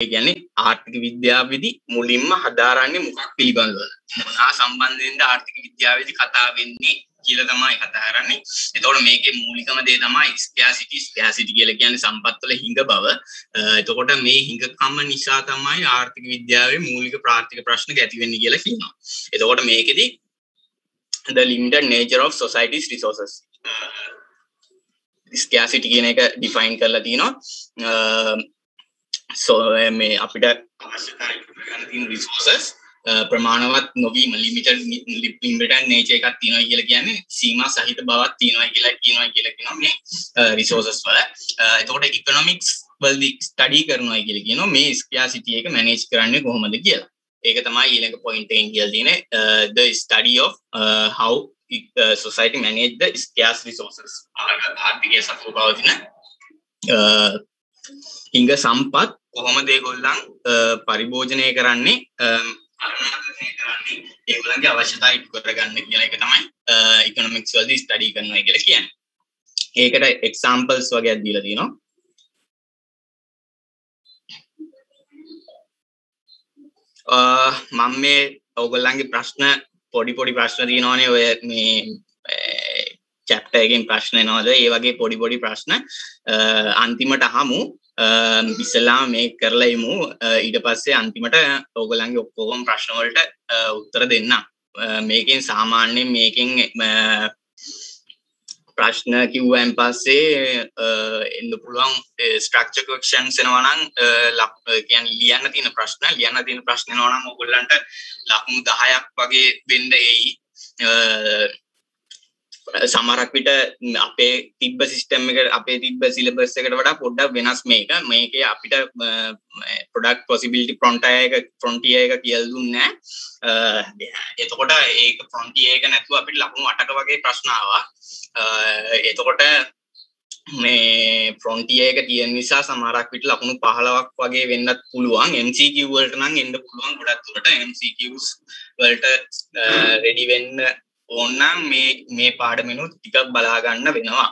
කියන්නේ ආර්ථික විද්‍යාවේදී මුලින්ම හදාරන්නේ මොකක් පිළිබඳවද? මොනවා සම්බන්ධයෙන්ද ආර්ථික විද්‍යාවේදී කතා වෙන්නේ කියලා තමයි කතා කරන්නේ. එතකොට මේකේ මූලිකම දේ තමයි ස්කෑසිටි කියලා කියන්නේ සම්පත් වල හිඟ බව. එතකොට මේ හිඟකම නිසා තමයි ආර්ථික විද්‍යාවේ මූලික ප්‍රාථමික ප්‍රශ්න ඇති වෙන්නේ කියලා කියනවා. එතකොට මේකෙදි the limited nature of society's resources scarcity කියන එක define කරලා තිනවා. So මේ අපිට අවශ්‍යතාවය ගන්න තියෙන resources ප්‍රමාණවත් නොවීම limited nature එකක් තියෙනවා කියලා කියන්නේ සීමා සහිත බවක් තියෙනවා කියලා මේ resources වල. එතකොට economics වලදී study කරනවා කියලා කියනවා මේ scarcity එක manage කරන්නේ කොහොමද කියලා. ඒක තමයි ඊළඟ point එකෙන් කියලා තියෙන්නේ the study of how society manage the scarce resources. ආර්ථිකයේ සතුරු පවතින හිඟ සම්පත් කොහොමද ඒගොල්ලන් පරිභෝජනය කරන්නේ ඒගොල්ලන්ගේ අවශ්‍යතාවය ඉටු කරගන්න කියලා එක තමයි ඉකොනොමික්ස් වලදී ස්ටඩි කරනවා කියලා කියන්නේ. ඒකට එක්සැම්පල්ස් වගේක් දීලා තියෙනවා. මම මේ ඕගොල්ලන්ගේ ප්‍රශ්න පොඩි ප්‍රශ්න තියෙනවානේ ඔය මේ chapter එකෙන් ප්‍රශ්න එනවාද ඒ වගේ පොඩි ප්‍රශ්න අන්තිමට අහමු. ඉස්සෙල්ලාම මේක කරලා ඉමු ඊට පස්සේ අන්තිමට ඕගොල්ලන්ගේ ඔක්කොම ප්‍රශ්න වලට උත්තර දෙන්න. මේකෙන් සාමාන්‍යයෙන් මේකෙන් ප්‍රශ්න කිව්වන් පස්සේ එන්න පුළුවන් ස්ට්‍රක්චර් questions එනවා නම් කියන්නේ ලියන්න තියෙන ප්‍රශ්න එනවා නම් ඕගොල්ලන්ට ලකුණු 10ක් වගේ වෙන්න එයි. සමහරක් විට අපේ තිබ්බ සිස්ටම් එකට අපේ තිබ්බ සිලබස් එකට වඩා පොඩ්ඩක් වෙනස් මේකේ අපිට ප්‍රොඩක්ට් පොසිබිලිටි ෆ්‍රොන්ටියර් එක කියලා දුන්නේ නැහැ. එතකොට ඒක ෆ්‍රොන්ටියර් එක නැතුව අපිට ලකුණු 8ක වගේ ප්‍රශ්න ආවා. එතකොට මේ ෆ්‍රොන්ටියර් එක තියෙන නිසා සමහරක් විට ලකුණු 15ක් වගේ වෙන්නත් පුළුවන්. MCQ වලට නම් එන්න පුළුවන් ගොඩක් දුරට. MCQs වලට රෙඩි වෙන්න ඕනනම් මේ පාඩමෙනුත් ටිකක් බලා ගන්න වෙනවා.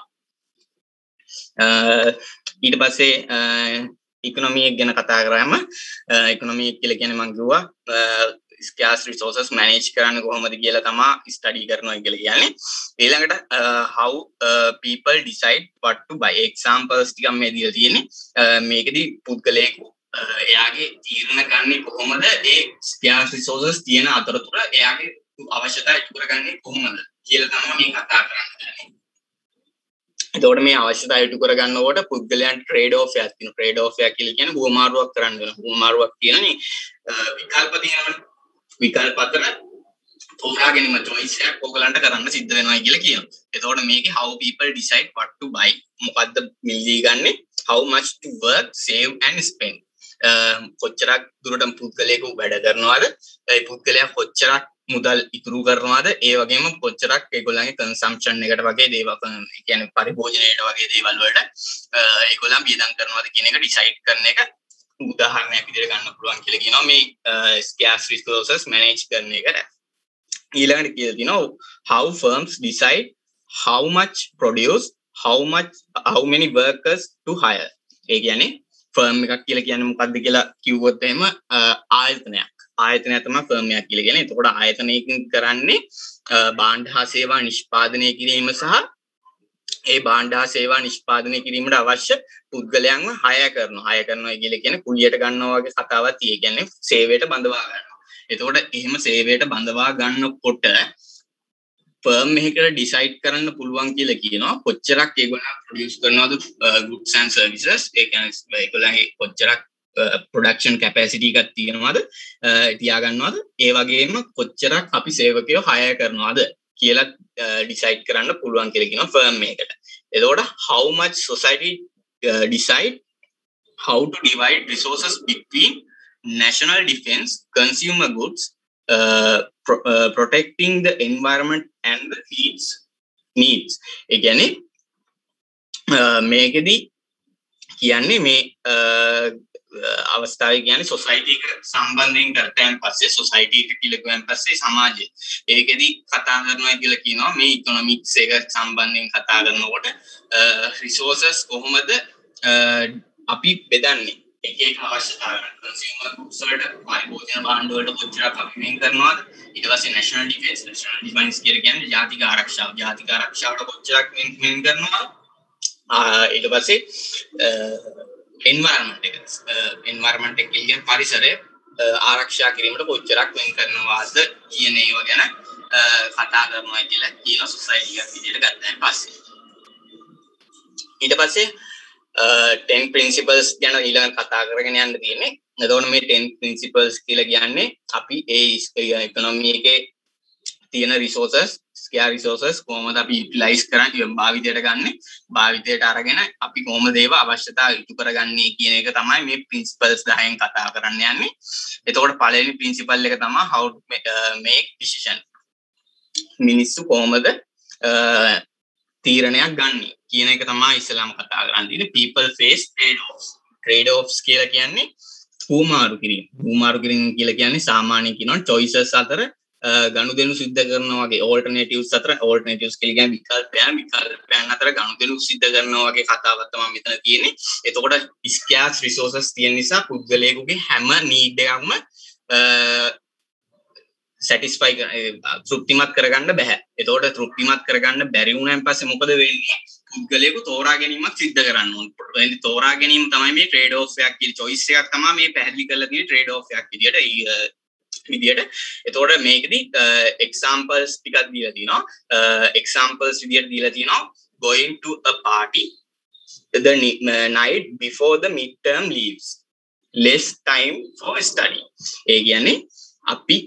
ඊට පස්සේ ඉකොනොමි එක ගැන කතා කරාම ඉකොනොමි එක කියලා කියන්නේ මම කිව්වා scarce resources manage කරන්න කොහොමද කියලා තමයි ස්ටඩි කරනවා කියලා කියන්නේ. ඊළඟට how people decide what to buy examples ටිකක් මේ දීලා තියෙන්නේ. මේකෙදි පුද්ගලයෙකු එයාගේ තීරණ ගන්නේ කොහොමද ඒ scarce resources තියෙන අතරතුර එයාගේ අවශ්‍යතාවය ඉටු කරගන්නේ කොහොමද කියලා තමයි මේ කතා කරන්නේ. එතකොට මේ අවශ්‍යතාවය ඉටු කරගන්නකොට පුද්ගලයන්ට ට්‍රේඩ් ඔෆ් එකක් තියෙනවා. ට්‍රේඩ් ඔෆ් එක කියලා කියන්නේ හුවමාරුවක් කරන්න වෙනවා. හුවමාරුවක් කියන්නේ විකල්ප තියෙනවනේ. විකල්ප අතර තෝරා ගැනීම choice එකක් ඔයගලන්ට කරන්න සිද්ධ වෙනවා කියලා කියනවා. එතකොට මේකේ how people decide what to buy මොකද්ද මිලදී ගන්නෙ how much to work save and spend කොච්චරක් දුරට පුද්ගලයෙකු වැඩ කරනවද ඒ පුද්ගලයා කොච්චරක් මුදල් ඉතුරු කරනවාද ඒ වගේම කොච්චරක් ඒගොල්ලන්ගේ කන්සම්ප්ෂන් එකට වගේ දේවල් කියන්නේ පරිභෝජනයට වගේ දේවල් වලට ඒගොල්ලන් වියදම් කරනවාද කියන එක ඩිසයිඩ් කරන එක උදාහරණයක් විදිහට ගන්න පුළුවන් කියලා කියනවා මේ scarce resources manage කරන එකට. ඊළඟට කියලා තියෙනවා how firms decide how much produce how many workers to hire. ඒ කියන්නේ ෆර්ම් එකක් කියලා කියන්නේ මොකක්ද කියලා කිව්වොත් එහෙම ආයතනයක් තමයි ෆර්ම් එකක් කියලා කියන්නේ. එතකොට ආයතනයකින් කරන්නේ භාණ්ඩ හා සේවා නිෂ්පාදනය කිරීම සහ ඒ භාණ්ඩ හා සේවා නිෂ්පාදනය කිරීමට අවශ්‍ය පුද්ගලයන්ව හය කරනවා කියලා කියන්නේ කුලියට ගන්නවා වගේ කතාවක් තියෙන්නේ. කියන්නේ සේවයට බඳවා ගන්නවා. එතකොට එහෙම සේවයට බඳවා ගන්නකොට ෆර්ම් එකකට ඩිසයිඩ් කරන්න පුළුවන් කියලා කියනවා කොච්චරක් ඒගොල්ලෝ ප්‍රොඩියුස් කරනවද goods and services. ඒ කියන්නේ ඒගොල්ලන්ගේ කොච්චරක් production capacity එකක් තියෙනවද තියා ගන්නවද ඒ වගේම කොච්චරක් අපි සේවකයෝ hire කරනවද කියලා ඩිසයිඩ් කරන්න පුළුවන් කියලා කියනවා ෆර්ම් එකකට. එතකොට how much society decide how to divide resources between national defense, consumer goods, protecting the environment and the needs. ඒ කියන්නේ මේකෙදි කියන්නේ මේ අවස්ථාවේ කියන්නේ සොසයිටි එක සම්බන්ධයෙන් කරතයන් පස්සේ සොසයිටි එක කියලා කියවන් පස්සේ සමාජය ඒකෙදි කතා කරනවා කියලා කියනවා මේ ඉකොනොමික්ස් එක සම්බන්ධයෙන් කතා කරනකොට රිසෝසස් කොහොමද අපි බෙදන්නේ එක අවශ්‍යතාවයන් කන්සියුමර් ගුඩ්ස් වලට පරිභෝජන භාණ්ඩ වලට කොච්චරක් අපි වෙන් කරනවද ඊට පස්සේ නැෂනල් ඩිෆෙන්ස් කියලා කියන්නේ ජාතික ආරක්ෂාවට කොච්චරක් වෙන් කරනවද ඊට පස්සේ එන්වයරන්මන්ට් එක කියන්නේ පරිසරය ආරක්ෂා කිරීමට කොච්චරක් වෙන් කරනවාද කියන ඒවා ගැන කතා කරනවා කියලා කියන සොසයිටි එකක් විදිහට ගත්තාන් පස්සේ ඊට පස්සේ 10 principles ගැන ඊළඟ කතා කරගෙන යන්න තියෙන්නේ. එතකොට මේ 10 principles කියලා කියන්නේ අපි ඒ economy එකේ තියෙන resources කොහොමද අපි utilize කරන්නේ භාවිතයට ගන්න භාවිතයට අරගෙන අපි කොහොමද ඒව අවශ්‍යතාව ඉටු කරගන්නේ කියන එක තමයි මේ principles 10න් කතා කරන්න යන්නේ. එතකොට පළවෙනි principle එක තමයි how to make decision. මිනිස්සු කොහොමද තීරණයක් ගන්නේ කියන එක තමයි ඉස්සෙල්ලාම කතා කරන්න තියෙන්නේ. people face trade-offs කියලා කියන්නේ හුමාරු කිරීම කියලා කියන්නේ සාමාන්‍යයෙන් කියනවා choices අතර ගනුදෙනු සිද්ධ කරනවා වගේ alternatives කියලා කියන්නේ විකල්පයන් අතර ගනුදෙනු සිද්ධ කරනවා වගේ කතාවක් තමයි මෙතන තියෙන්නේ. එතකොට scarce resources තියෙන නිසා පුද්ගලයෙකුගේ හැම need එකක්ම satisfy තෘප්තිමත් කරගන්න බෑ. එතකොට තෘප්තිමත් කරගන්න බැරි වුණාන් පස්සේ මොකද වෙන්නේ? පුද්ගලයෙකු තෝරා ගැනීමක් සිද්ධ කරන්න ඕන. ඒ තෝරා ගැනීම තමයි මේ trade off එකක් කියලා choice එකක් තමයි මේ පැහැදිලි කරලා තියෙන trade off එකක් විදියට. එතකොට මේකෙදි examples ටිකක් දීලා තිනවා. examples විදියට දීලා තිනවා going to a party the night before the midterm leaves, less time for study. ඒ කියන්නේ අපි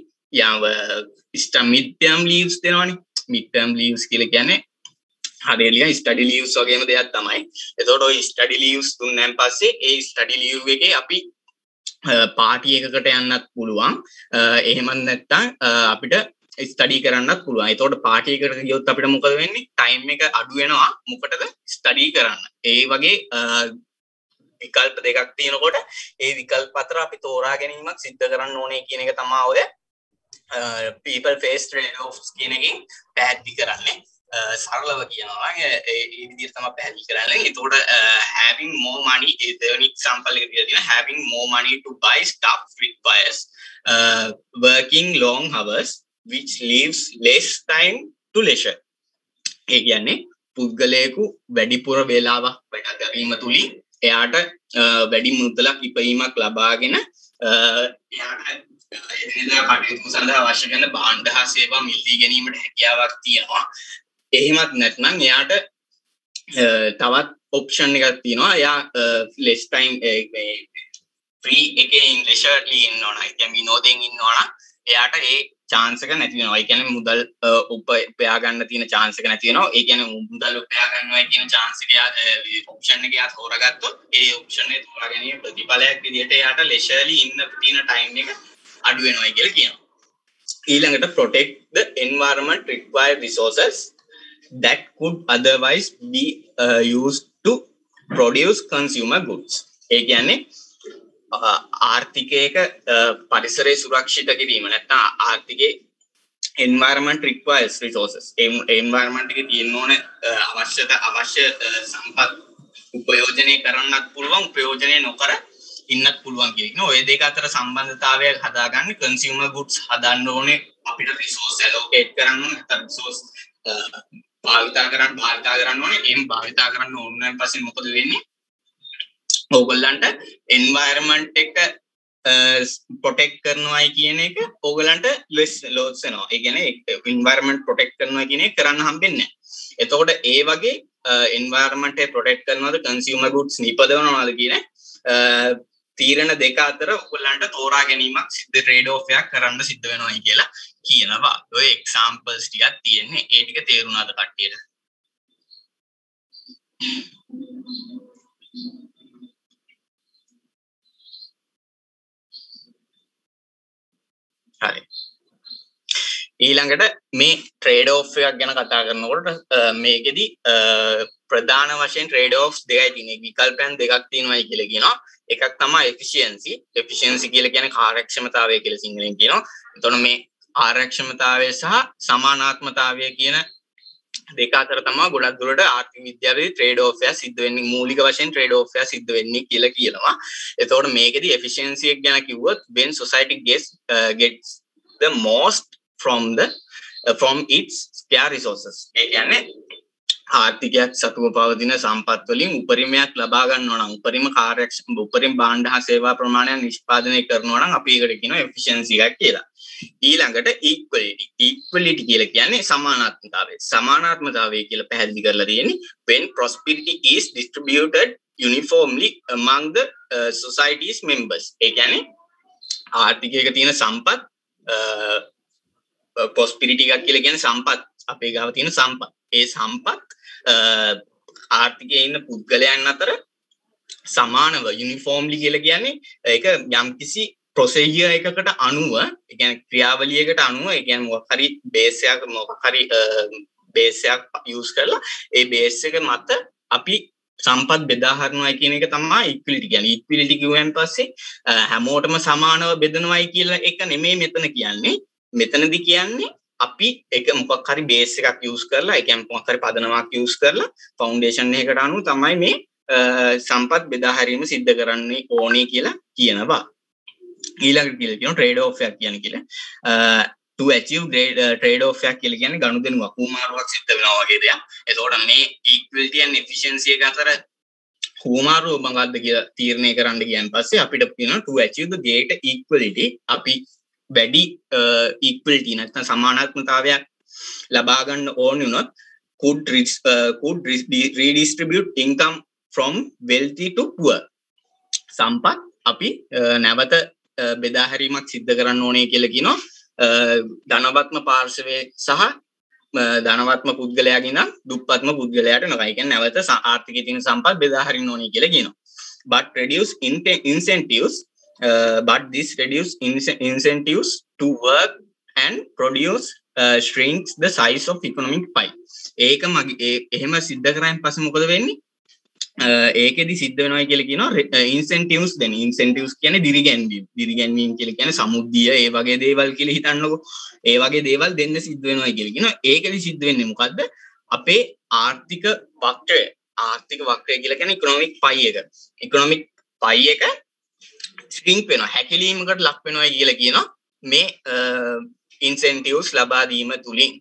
midterm leaves දෙනවනේ. midterm leaves කියලා කියන්නේ හරියට study leaves වගේම දෙයක් තමයි. එතකොට ওই study leaves දුන්නාන් පස්සේ ඒ study leave එකේ අපි පාටි එකකට යන්නත් පුළුවන්. එහෙම නැත්නම් අපිට ස්ටඩි කරන්නත් පුළුවන්. එතකොට පාටි එකකට ගියොත් අපිට මොකද වෙන්නේ? ටයිම් එක අඩු වෙනවා. මොකටද? ස්ටඩි කරන්න. ඒ වගේ විකල්ප දෙකක් තියෙනකොට ඒ විකල්ප අතර අපි තෝරා ගැනීමක් සිද්ධ කරන්න ඕනේ කියන එක තමයි ඔය people face trade-offs කියන එකෙන් පැහැදිලි කරන්නේ. සරලව කියනවා ඒ විදිහට තමයි පැහැදිලි කරන්නේ. එතකොට having more money is the example එක කියලා තියෙනවා. having more money to buy stuff requires working long hours which leaves less time to leisure. ඒ කියන්නේ පුද්ගලයෙකු වැඩිපුර වේලාවක් වැඩ කිරීම තුලින් එයාට වැඩි මුදලක් ඉපයීමක් ලබාගෙන එයාට එදිනෙදා කටයුතු සඳහා අවශ්‍ය කරන භාණ්ඩ හා සේවා මිලදී ගැනීමට හැකියාවක් තියෙනවා. එහෙමත් නැත්නම් එයාට තවත් ඔප්ෂන් එකක් තියෙනවා. එයා less time free එකේ leisurely ඉන්නවනම් ඒ කියන්නේ විනෝදයෙන් ඉන්නවනම් එයාට ඒ chance එක නැති වෙනවා. ඒ කියන්නේ මුදල් උපයා ගන්න තියෙන chance එක නැති වෙනවා. ඒ කියන්නේ මුදල් උපයා ගන්නවා කියන chance එක ඔප්ෂන් එක එයා තෝරගත්තොත් ඒ ඔප්ෂන් එක තෝරා ගැනීම ප්‍රතිඵලයක් විදිහට එයාට leisurely ඉන්න තියෙන time එක අඩු වෙනවා කියලා කියනවා. ඊළඟට protect the environment required resources that could otherwise be used to produce consumer goods. ඒ කියන්නේ ආර්ථිකයක පරිසරය සුරක්ෂිත කිරීම නැත්නම් ආර්ථිකයේ environment requires resources. environment එකේ තියෙන ඕන අවශ්‍ය සම්පත් උපයෝජනය කරන්නත් පුළුවන් උපයෝජනය නොකර ඉන්නත් පුළුවන් කියන ඔය දෙක අතර සම්බන්ධතාවයක් හදාගන්න consumer goods හදන්න ඕනේ අපිට resource allocate කරන්න ඕනේ නැත්නම් resource භාවිතා කරන්න ඕනේ. එහෙම භාවිතා කරන්න ඕන පස්සේ මොකද වෙන්නේ? ඕගොල්ලන්ට environment එක protect කරනවායි කියන එක ඕගොල්ලන්ට loss වෙනවා. ඒ කියන්නේ environment protect කරනවා කියන එක කරන්න හම්බෙන්නේ නැහැ. එතකොට ඒ වගේ environment එක protect කරනවාද consumer goods නිපදවනවාද කියන තීරණ දෙක අතර ඔයගොල්ලන්ට තෝරා ගැනීමක් trade off එකක් කරන්න සිද්ධ වෙනවායි කියලා කියනවා. ඔය examples ටිකක් තියෙන්නේ. ඒ ටික තේරුණාද කට්ටියට? හරි. ඊළඟට මේ trade off එකක් ගැන කතා කරනකොට මේකෙදි ප්‍රධාන වශයෙන් trade offs දෙකයි තියෙන්නේ. විකල්පයන් දෙකක් තියෙනවායි කියලා කියනවා. එකක් තමයි efficiency කියලා කියන්නේ කාර්යක්ෂමතාවය කියලා සිංහලෙන් කියනවා. එතකොට මේ ආරක්ෂමතාවය සහ සමානාත්මතාවය කියන දෙක අතර තමයි ගොඩක් දුරට ආර්ථික විද්‍යාවේ ට්‍රේඩ් ඔෆ් එක සිද්ධ වෙන්නේ මූලික වශයෙන් ට්‍රේඩ් ඔෆ් එක සිද්ධ වෙන්නේ කියලා කියනවා. එතකොට මේකෙදි efficiency එක ගැන කිව්වොත් when society gets the most from its scarce resources. ඒ කියන්නේ ආර්ථිකයක් සතුව පවතින සම්පත් වලින් උපරිමයක් ලබා ගන්නවා නම් උපරිම කාර්යක්ෂම උපරිම භාණ්ඩ හා සේවා ප්‍රමාණයක් නිෂ්පාදනය කරනවා නම් අපි ඒකට කියනවා efficiency එකක් කියලා. ඊළඟට equality කියලා කියන්නේ සමානාත්මතාවය කියලා පැහැදිලි කරලා තියෙන්නේ when prosperity is distributed uniformly among the society's members. ඒ කියන්නේ ආර්ථිකයක තියෙන සම්පත් prosperity එකක් කියලා කියන්නේ සම්පත් අපේ ගාව තියෙන සම්පත්. ඒ සම්පත් ආර්ථිකයේ ඉන්න පුද්ගලයන් අතර සමානව යුනිෆෝම්ලි කියලා කියන්නේ ඒක යම්කිසි ප්‍රොසීජර් එකකට අනුව ඒ කියන්නේ ක්‍රියාවලියකට අනුව ඒ කියන්නේ මොකක් හරි බේස් එකක් යූස් කරලා ඒ බේස් එක මත අපි සම්පත් බෙදා හරිනවා කියන එක තමයි ඉක්විලිටි කියන්නේ. ඉක්විලිටි කියුවෙන් පස්සේ හැමෝටම සමානව බෙදනවයි කියලා එක නෙමෙයි මෙතන කියන්නේ. මෙතනදි කියන්නේ අපි එක මොකක් හරි බේස් එකක් යූස් කරලා ඒ කියන්නේ මොකක් හරි පදනමක් යූස් කරලා ෆවුන්ඩේෂන් එකකට අනුව තමයි මේ සම්පත් බෙදා හැරීම සිද්ධ කරන්නේ ඕනේ කියලා කියනවා. ඊළඟට කියලා කියනවා ට්‍රේඩ් ඔෆ් එකක් කියන්නේ කියලා. to achieve trade off එකක් කියලා කියන්නේ ගනුදෙනුවක් හුමාරුවක් සිද්ධ වෙනවා වගේ දෙයක්. එතකොට මේ equality and efficiency එක අතර හුමාරුව මොකක්ද කියලා තීරණය කරන්න ගියන් පස්සේ අපිට කියනවා to achieve the greater equality අපි වැඩි equality නැත්නම් සමානාත්මතාවයක් ලබා ගන්න ඕන වුණොත් could redistribute income from wealthy to poor. සම්පත් අපි නැවත බෙදා හැරීමක් සිද්ධ කරන්න ඕනේ කියලා කියනවා. ධනවත්ම පාර්ශවයේ සහ ධනවත්ම පුද්ගලයාගේ නම් දුප්පත්ම පුද්ගලයාට නෙවෙයි. ඒ කියන්නේ නැවත ආර්ථිකයේ තියෙන සම්පත් බෙදා හරින්න ඕනේ කියලා කියනවා. But reduce incentives but this reduce incentives to work and produce shrinks the size of economic pie. ඒක මගේ එහෙම සිද්ධ කරායින් පස්සේ මොකද වෙන්නේ? ඒකෙදි සිද්ධ වෙනවා කියලා කියනවා ඉන්සෙන්ටිව්ස් දෙන. ඉන්සෙන්ටිව්ස් කියන්නේ දිරිගැන්වීම. දිරිගැන්වීම කියලා කියන්නේ සමුද්දිය ඒ වගේ දේවල් කියලා හිතන්නකෝ. ඒ වගේ දේවල් දෙන්න සිද්ධ වෙනවා කියලා කියනවා. ඒකෙදි සිද්ධ වෙන්නේ මොකද්ද? අපේ ආර්ථික වක්‍රය. ආර්ථික වක්‍රය කියලා කියන්නේ ඉකොනොමික් පයි එක. ඉකොනොමික් පයි එක ශ්‍රින්ක් වෙනවා. හැකිලීමකට ලක් වෙනවා කියලා කියනවා. මේ ඉන්සෙන්ටිව්ස් ලබා දීම තුලින්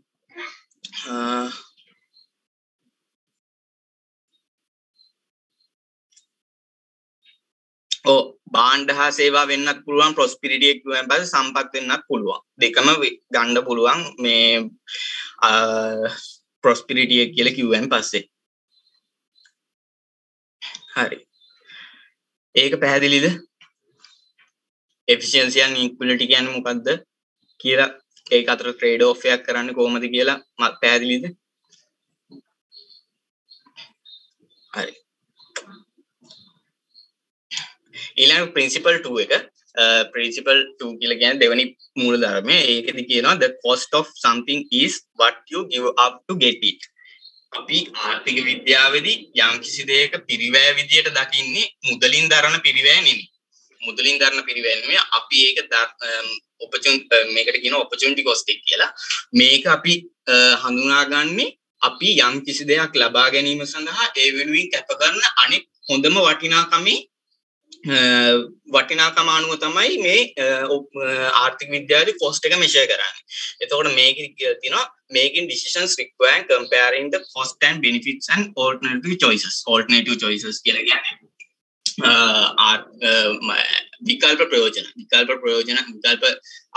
භාණ්ඩ හා සේවා වෙන්නත් පුළුවන් ප්‍රොස්පිරිටි එක කියුවෙන් පස්සේ සම්පත් වෙන්නත් පුළුවන්. දෙකම ගන්න පුළුවන් මේ ප්‍රොස්පිරිටි එක කියලා කිව්වෙන් පස්සේ. හරි. ඒක පැහැදිලිද? efficiency and equality කියන්නේ මොකද්ද කියලා ඒක අතර ට්‍රේඩ් ඔෆ් එකක් කරන්නේ කොහොමද කියලා පැහැදිලිද? හරි. ඊළඟ principle 2 එක principle 2 කියලා කියන්නේ දෙවෙනි මූල ධර්මය. ඒකෙදි කියනවා the cost of something is what you give up to get it. අපි ආර්ථික විද්‍යාවේදී යම් කිසි දෙයක පිරිවැය විදියට දකින්නේ මුදලින් දරන පිරිවැය නෙමෙයි. මුදලින් දරන පිරිවැය නෙමෙයි අපි ඒක මේකට කියනවා opportunity cost එක කියලා. මේක අපි හඳුනාගන්නේ අපි යම් කිසි දෙයක් ලබා ගැනීම සඳහා ඒ වෙනුවෙන් කැප කරන අනෙක් හොඳම වටිනාකම අනුව තමයි මේ ආර්ථික විද්‍යාවේ cost එක measure කරන්නේ. එතකොට මේකෙදි කියලා තියෙනවා making decisions requiring comparing the cost and benefits and alternative choices. Alternative choices කියලා කියන්නේ විකල්ප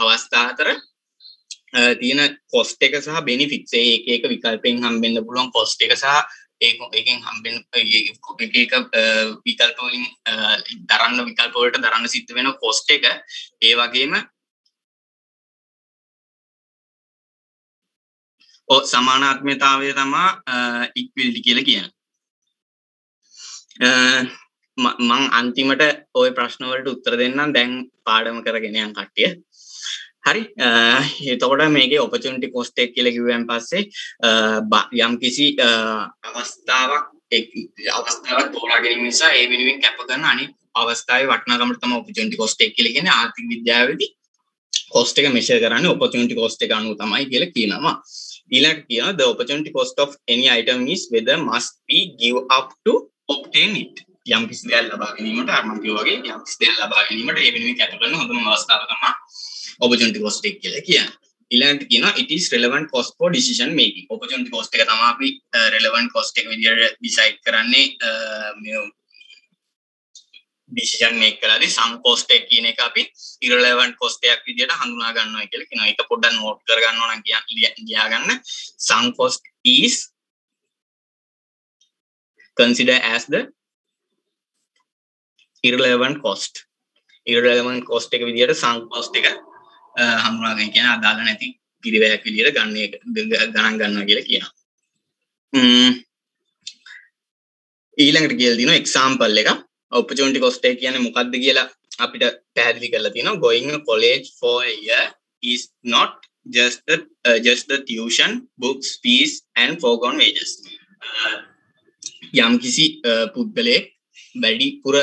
අවස්ථා අතර තියෙන cost එක සහ benefits එක එක විකල්පෙන් හම්බෙන්න පුළුවන් cost එක සහ ඒකෙන් හම්බෙන එක විකල්ප වලින් දරන්න විකල්ප වලට දරන්න සිද්ධ වෙන cost එක ඒ වගේම සමානාත්මතාවය තමයි equality කියලා කියන්නේ. මම අන්තිමට ওই ප්‍රශ්න වලට උත්තර දෙන්නම් දැන් පාඩම කරගෙන යන කට්ටිය. හරි. එතකොට මේකේ opportunity cost එක කියලා කිව්වන් පස්සේ යම් කිසි අවස්ථාවක් තෝරා ගැනීම නිසා ඒ වෙනුවෙන් කැප කරන අනිත් අවස්ථාවේ වටිනාකමට තමයි opportunity cost එක කියලා කියන්නේ ආර්ථික විද්‍යාවේදී. cost එක measure කරන්නේ opportunity cost එක අනුව තමයි කියලා කියනවා. ඊළඟට කියනවා the opportunity cost of any item is whether must be give up to obtain it. යම් කිසි දෙයක් ලබා ගැනීමට අර මම කිව්වා වගේ යම් කිසි දෙයක් ලබා ගැනීමට ඒ වෙනුවෙන් කැප කරන හොඳම අවස්ථාව තමයි opportunity cost එක කියලා කියන්නේ. ඊළඟට කියනවා it is relevant cost for decision making. opportunity cost එක තමයි අපි relevant cost එක විදිහට decide කරන්නේ මේ decision make කරද්දී sunk cost එක කියන එක අපි irrelevant cost එකක් විදිහට හඳුනා ගන්නවා කියලා කියනවා. ඒක පොඩ්ඩක් note කර ගන්න ඕන ගියා ගන්න. sunk cost is considered as the irrelevant cost. irrelevant cost එක විදිහට sunk cost එක හඳුනා ගන්න කියන අදාළ නැති පිළිවෙලක් විදිහට ගණන් ගන්නවා කියලා කියනවා. ඊළඟට කියලා දිනවා example එක. opportunity cost එක කියන්නේ මොකක්ද කියලා අපිට පැහැදිලි කරලා තියෙනවා. going to college for a year is not just the tuition, books, fees and foregone wages. යම් කිසි පුද්ගලයෙක් වැඩිපුර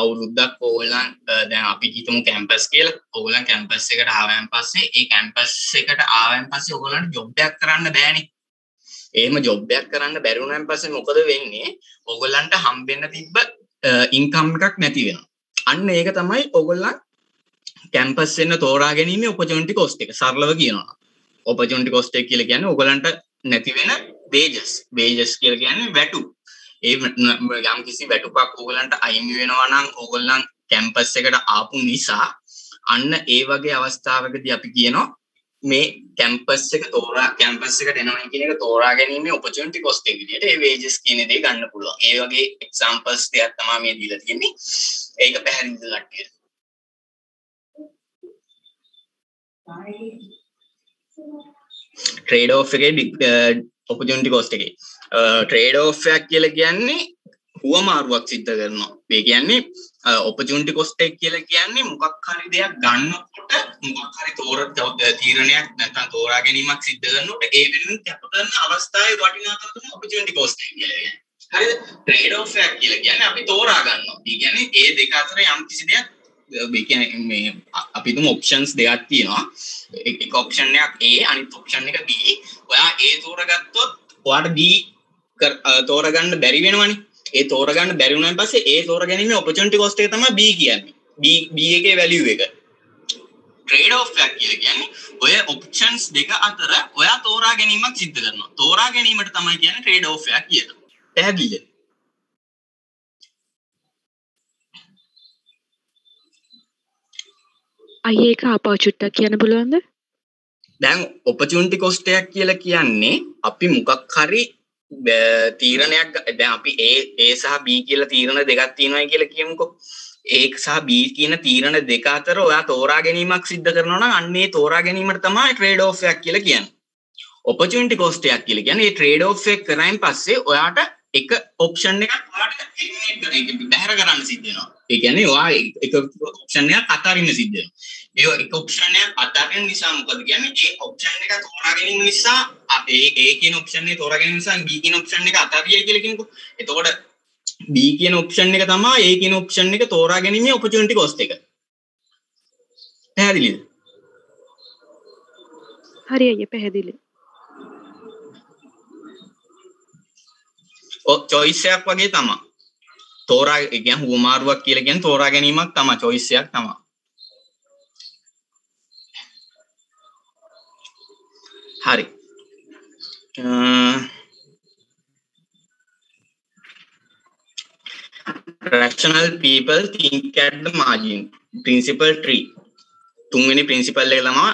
අවුරුද්දක් ඕගොල්ලන් දැන් අපි හිතමු කැම්පස් කියලා. ඕගොල්ලන් කැම්පස් එකට ආවයන් පස්සේ ඒ කැම්පස් එකට ආවයන් පස්සේ ඕගොල්ලන්ට ජොබ් එකක් කරන්න බෑනේ. එහෙම ජොබ් එකක් කරන්න බැරි වුණාන් පස්සේ මොකද වෙන්නේ? ඕගොල්ලන්ට හම්බෙන්න තිබ්බ ඉන්කම් එකක් නැති වෙනවා. අන්න ඒක තමයි ඕගොල්ලන් කැම්පස් වෙන්න තෝරා ගැනීමේ opportunity cost එක. සරලව කියනවා. opportunity cost එක කියලා කියන්නේ ඕගොල්ලන්ට නැති වෙන wages. wages කියලා කියන්නේ වැටු. ඒ යම් කිසි වැටුපක් ඕගොල්ලන්ට අයින් වෙනවා නම් ඕගොල්ලන් කැම්පස් එකට ආපු නිසා අන්න ඒ වගේ අවස්ථාවකදී අපි කියනවා මේ කැම්පස් එක කැම්පස් එකට එනවා කියන එක තෝරා ගැනීමේ opportunity cost එක විදිහට ඒ wages කියන දේ ගන්න පුළුවන්. ඒ වගේ examples දෙයක් තමයි මේ දීලා තියෙන්නේ. ඒක පැහැදිලිද කට්ටියට? trade off එකේ opportunity cost එකේ trade off එකක් කියලා කියන්නේ හුවමාරුවක් සිද්ධ කරනවා. ඒ කියන්නේ opportunity cost එක කියලා කියන්නේ මොකක් හරි දෙයක් ගන්නකොට මොකක් හරි තීරණයක් නැත්නම් තෝරා ගැනීමක් සිද්ධ කරනකොට ඒ වෙනුවෙන් කැප කරන අවස්ථාවේ වටිනාකම තමයි opportunity cost එක කියලා කියන්නේ. හරිද? trade off එකක් කියලා කියන්නේ අපි තෝරා ගන්නවා. ඒ කියන්නේ ඒ දෙක අතර යම් කිසි දෙයක් ඒ කියන්නේ මේ අපි තුමු options දෙකක් තියෙනවා. එක option එකක් A අනිත් option එක B. ඔයා A තෝරගත්තොත් ඔයාට B තෝරගන්න බැරි වෙනවනේ. ඒ තෝරගන්න බැරි වුණාන් පස්සේ ඒ තෝරගැනීමේ opportunity cost එක තමයි B කියන්නේ. B එකේ value එක. trade off එකක් කියලා කියන්නේ ඔය options දෙක අතර ඔයා තෝරා ගැනීමක් සිද්ධ කරනවා. තෝරා ගැනීමට තමයි කියන්නේ trade off එකක් කියලා. පැහැදිලිද? අයියේ ඒක ආපහු චුට්ටක් කියන්න පුළුවන්ද? දැන් opportunity cost එකක් කියලා කියන්නේ අපි මොකක් හරි තීරණයක් දැන් අපි A සහ B කියලා තීරණ දෙකක් තියෙනවා කියලා කියමුකෝ. A සහ B කියන තීරණ දෙක අතර ඔයා තෝරා ගැනීමක් සිද්ධ කරනවා නම් අන්න ඒ තෝරා ගැනීමට තමයි trade off එකක් කියලා කියන්නේ. opportunity cost එකක් කියලා කියන්නේ මේ trade off එක කරායින් පස්සේ ඔයාට එක option එකක් ඔයාට බැහැර කරන්න සිද්ධ වෙනවා. ඒ කියන්නේ ඔයා එක option එකක් අතාරින්න සිද්ධ වෙනවා. ඒ එක option එකක් අතාරින්න නිසා මොකද කියන්නේ? ඒ option එක තෝරා ගැනීම නිසා A කියන option එක තෝරා ගැනීම නිසා B කියන option එක අතාරියයි කියලා කියමුකෝ. එතකොට B කියන option එක තමයි A කියන option එක තෝරා ගැනීමේ opportunity cost එක. පැහැදිලිද? හරි අයියේ පැහැදිලි. choice එකක් වගේ තමයි. තෝරා ඒ කියන්නේ හුවමාරුවක් කියලා කියන්නේ තෝරා ගැනීමක් තමයි choice එකක් තමයි. හරි. rational people think at the margin. principle 3. තුන්වෙනි principle එක තමයි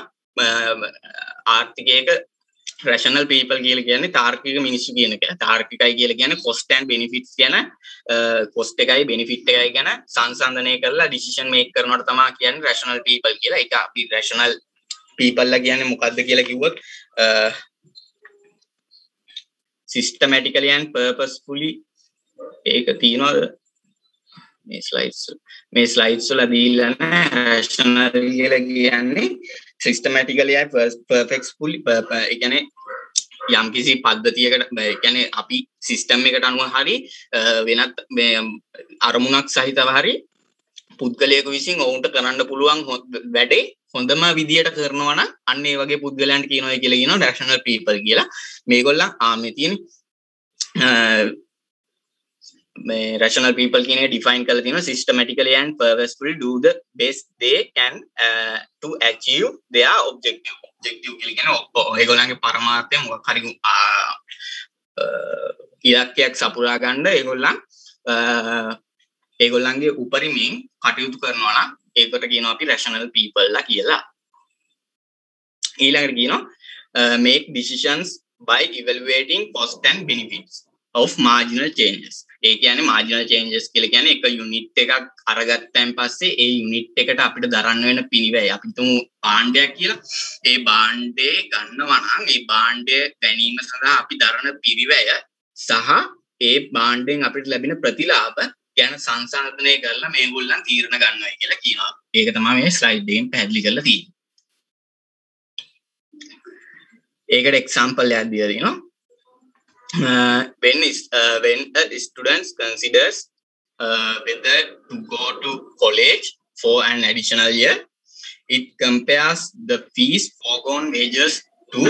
ආර්ථිකයක rational people කියලා කියන්නේ තාර්කික මිනිස්සු කියන එක. තාර්කිකයි කියලා කියන්නේ cost and benefits කියන cost එකයි benefit එකයි ගැන සංසන්දනය කරලා decision make කරනවට තමයි කියන්නේ rational people කියලා. ඒක අපි rational people ලා කියන්නේ මොකද්ද කියලා කිව්වොත් systematically and purposefully ඒක තියනවාද මේ slides වල දීලා නැහැ. rational කියලා කියන්නේ systematically and purposefully ඒ කියන්නේ යම් කිසි පද්ධතියකට ඒ කියන්නේ අපි සිස්ටම් එකට අනුව හරි වෙනත් අරමුණක් සහිතව හරි පුද්ගලයෙකු විසින් ඔවුන්ට කරන්න පුළුවන් වැඩේ හොඳම විදියට කරනවා නම් අන්න ඒ වගේ පුද්ගලයන්ට කියනවා කියලා කියනවා rational people කියලා. මේගොල්ලන් මේ තියෙන මේ rational people කියන එක define කරලා තියෙනවා systematically and purposefully do the best they can to achieve their objective. objective කියලා කියන්නේ ඒගොල්ලන්ගේ පරමාර්ථය මොකක් හරි ඉලක්කයක් සපුරා ගන්න ඒගොල්ලන්ගේ උපරිමයෙන් කටයුතු කරනවා නම් ඒකට කියනවා අපි rational people ලා කියලා. ඊළඟට කියනවා make decisions by evaluating cost and benefits of marginal changes. ඒ කියන්නේ marginal changes කියලා කියන්නේ එක යුනිට් එකක් අරගත්තන් පස්සේ ඒ යුනිට් එකට අපිට දරන්න වෙන පිළිවෙය. අපි තුමු භාණ්ඩයක් කියලා. ඒ භාණ්ඩේ ගන්නවා නම් ඒ භාණ්ඩය ගැනීම සඳහා අපි දරන පිළිවෙය සහ ඒ භාණ්ඩෙන් අපිට ලැබෙන ප්‍රතිලාභ ගැන සංසන්දනය කරලා මේගොල්ලන් තීරණ ගන්නවා කියලා කියනවා. ඒක තමයි මේ ස්ලයිඩ් එකෙන් පැහැදිලි කරලා තියෙන්නේ. ඒකට එක්සැම්පල් එකක් දීලා තියෙනවා. When a student considers whether to go to college for an additional year, it compares the fees, foregone wages to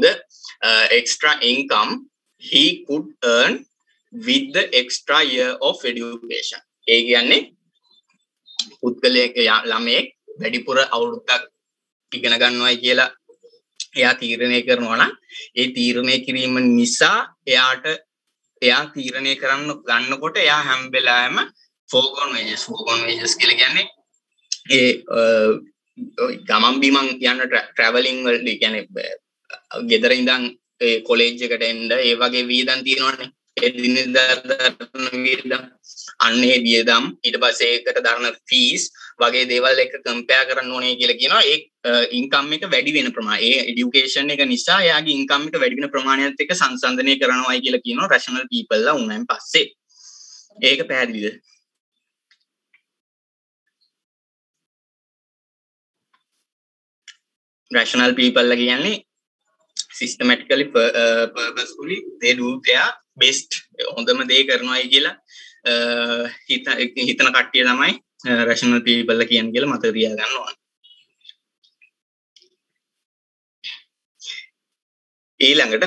the extra income he could earn with the extra year of education. ඒ කියන්නේ පුද්ගලයෙක් ළමයෙක් වැඩිපුර අවුරුද්දක් ඉගෙන ගන්නවායි කියලා එයා තීරණය කරනවා නම් ඒ තීරණය කිරීම නිසා එයා තීරණය ගන්නකොට එයා හැම වෙලාවෙම foregone wages කියලා කියන්නේ ඒ ගමන් බිමන් යන travelling වලදී කියන්නේ ගෙදර ඉඳන් ඒ කොලෙජ් එකට එන්න ඒ වගේ වියදම් තියෙනවනේ. ඒ දිනදා වියදම් අන්නේ වියදම් ඊට පස්සේ ඒකට දරන ෆීස් වගේ දේවල් එක කම්පෙයාර් කරන්න ඕනේ කියලා කියනවා. ඒ ඉන්කම් එක වැඩි වෙන ප්‍රමාණය ඒ এডুকেෂන් එක නිසා එයාගේ ඉන්කම් එක වැඩි වෙන ප්‍රමාණයත් එක්ක සංසන්දනය කරනවායි කියලා කියනවා රැෂනල් පීපල් ලා උනායින් පස්සේ. ඒක පැහැදිලිද? rational people ලා කියන්නේ systematically purposefully they do their best හොඳම දේ කරනවායි කියලා හිතන කට්ටිය තමයි rational people ලා කියන්නේ කියලා මතක තියාගන්න ඕන. ඊළඟට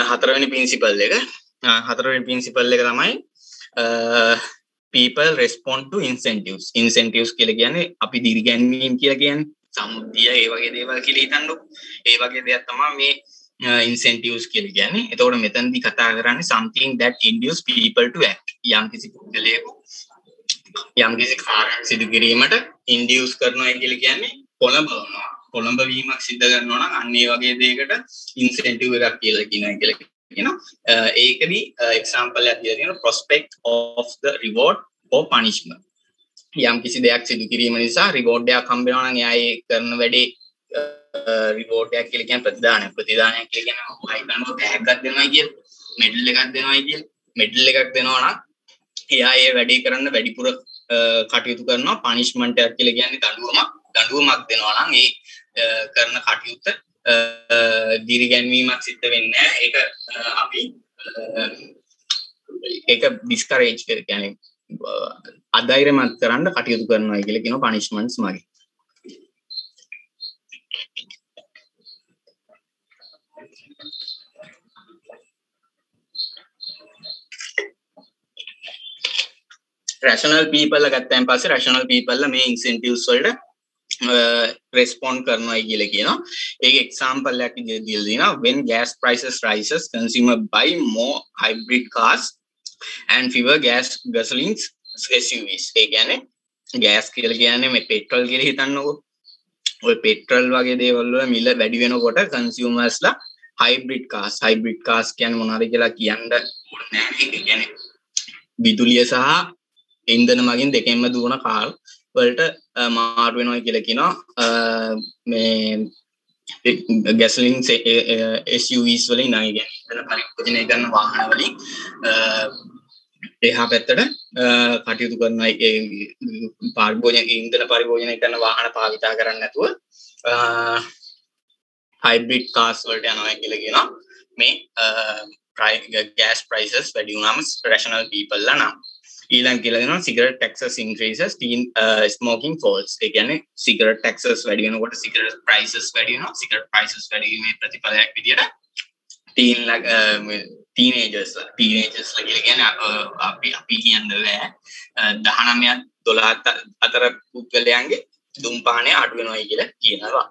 හතරවෙනි principle එක තමයි people respond to incentives කියලා කියන්නේ අපි දිරිගැන්වීම කියලා කියන්නේ සමුද්දිය ඒ වගේ දේවල් කියලා හිතන්නකො. ඒ වගේ දෙයක් තමයි මේ incentives කියලා කියන්නේ. එතකොට මෙතනදී කතා කරන්නේ something that induce people to act. යම්කිසි පුද්ගලයෙකු යම්කිසි කාර්යයක් සිදු කිරීමට induce කරනවා කියලා කියන්නේ පොළඹවීමක් සිද්ධ කරනවා නම් අන්න ඒ වගේ දෙයකට incentive එකක් කියලා කියනවා. ඒකදී example එකක් දීලා තියෙනවා prospect of the reward or punishment. යම් කිසි දෙයක් සිදු කිරීම නිසා රිවෝඩ් එකක් හම්බ වෙනවා නම් එයා ඒ කරන වැඩේ රිවෝඩ් එකක් කියලා කියන්නේ ප්‍රතිදානයක් කියලා කියන්නේ වයි කරනවා ටැග් එකක් දෙනවයි කියලා මෙඩල් එකක් දෙනවයි කියලා මෙඩල් එකක් දෙනවා නම් එයා ඒ වැඩේ කරන්න වැඩිපුර කටයුතු කරනවා පනිෂ්මන්ට් එකක් කියලා කියන්නේ දඬුවමක් දෙනවා නම් ඒ කරන කටයුත්ත දිරිගැන්වීමක් සිද්ධ වෙන්නේ නැහැ. ඒක අපි ඒක ඩිස්කරේජ් කියන්නේ අධෛර්යමත් කරන්න කටයුතු කරනවා කියලා කියනවා පනිෂ්මන්ට්ස් මගේ. rational people ලා ගත්තන් පස්සේ rational people ලා මේ incentives වලට respond කරනවා කියලා කියනවා. ඒකේ example එකක් දීලා දෙනවා when gas prices rises consumer buy more hybrid cars and fewer gasoline SUVs. ඒ කියන්නේ gas කියලා කියන්නේ මේ petrol කියලා හිතන්නකෝ. ඔය petrol වගේ දේවල් වල මිල වැඩි වෙනකොට consumers ලා hybrid cars කියන්නේ මොනවද කියලා කියන්න ඕනේ නැහැ. ඒ කියන්නේ විදුලිය සහ ඉන්ධන මගින් දෙකෙන්ම දුවන කාර් වලට මාරු වෙනවා කියලා කියනවා. මේ gasoline SUVs වලින් නෑ කියන්නේ ඉන්ධන පරිභෝජනය කරන වාහන වලින් එහා පැත්තට කටයුතු කරන ඉන්ධන පරිභෝජනය කරන වාහන භාවිතා කරන්නේ නැතුව hybrid cars වලට යනවා කියලා කියනවා. මේ gas prices වැඩි වුණාම rational people ලා නම් ඊළඟ කියලා දෙනවා cigarette taxes increases, teen smoking falls. ඒ කියන්නේ cigarette taxes වැඩි වෙනකොට cigarette prices වැඩි වෙනවා. cigarette prices වැඩි වීමේ ප්‍රතිඵලයක් විදියට teenagers ලා කියලා කියන්නේ අපි කියන්නේ 19 12 අතර පුද්ගලයන්ගේ දුම්පානය අඩු වෙනවායි කියලා කියනවා.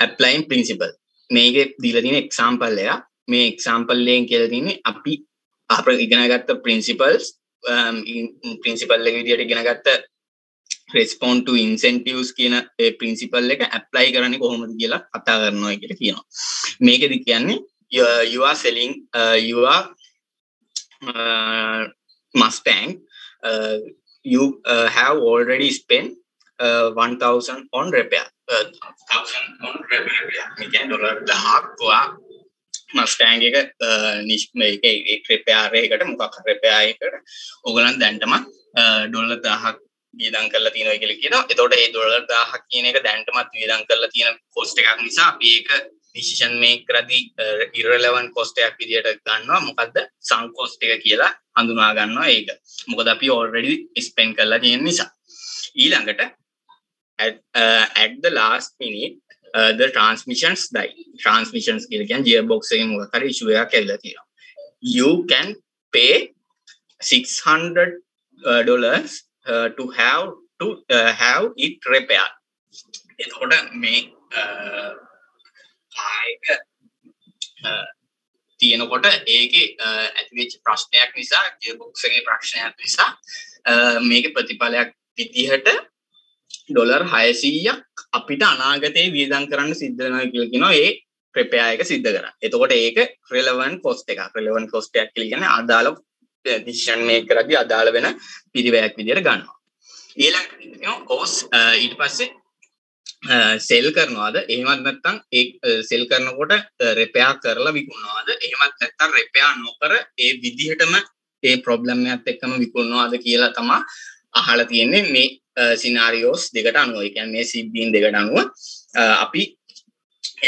applying principle මේකේ දීලා තියෙන example එක. මේ example එකෙන් කියලා තියෙන්නේ අපි අපිට ඉගෙන ගත්ත principles principle එක විදියට ඉගෙන ගත්ත respond to incentives කියන ඒ principle එක apply කරන්නේ කොහොමද කියලා කතා කරනවා කියලා කියනවා. මේකෙදි කියන්නේ you are selling your Mustang. You have already spent 1,000 on repair. 1,000 on repair. මේ කියන්නේ ඩොලර් 1000ක් Mustang එක මේක repair එකකට මොකක් හරි repair එකකට ඕගලන් දැන්ටම ඩොලර් 1000ක් වියදම් කරලා තියෙනවා කියලා කියනවා. එතකොට මේ ඩොලර් 1000ක් කියන එක දැන්ටමත් වියදම් කරලා තියෙන cost එකක් නිසා අපි ඒක decision make කරද්දී irrelevant cost එකක් විදියට ගන්නවා. මොකද්ද sunk cost එක කියලා හඳුනා ගන්නවා ඒක. මොකද අපි already spend කරලා තියෙන නිසා. ඊළඟට at the last minute the transmissions die. Transmissions කියලා කියන්නේ gearbox එකේ මොකක් හරි issue එකක් ඇවිල්ලා තියෙනවා. You can pay $600 to have it repaired. එතකොට මේ ආයක තියෙනකොට ඒකේ ඇතිවෙච්ච ප්‍රශ්නයක් නිසා gearbox එකේ ප්‍රශ්නයක් නිසා මේකේ ප්‍රතිඵලයක් විදිහට ඩොලර් 600ක් අපිට අනාගතේ වියදම් කරන්න සිද්ධ වෙනවා කියලා කියනවා ඒ repair එක සිද්ධ කරා. එතකොට ඒක relevant cost එකක්. relevant cost එකක් කියලා කියන්නේ අදාළ decision make කරද්දී අදාළ වෙන පිරිවැයක් විදියට ගන්නවා. ඊළඟ cost ඊට පස්සේ සෙල් කරනවාද එහෙමත් නැත්නම් ඒ සෙල් කරනකොට repair කරලා විකුණනවාද එහෙමත් නැත්නම් repair නොකර ඒ විදිහටම ඒ problem එකත් එක්කම විකුණනවාද කියලා තමයි අහලා තියෙන්නේ මේ scenarios දෙකට අනුව. ඒ කියන්නේ මේ සිද්ධීන් දෙකට අනුව අපි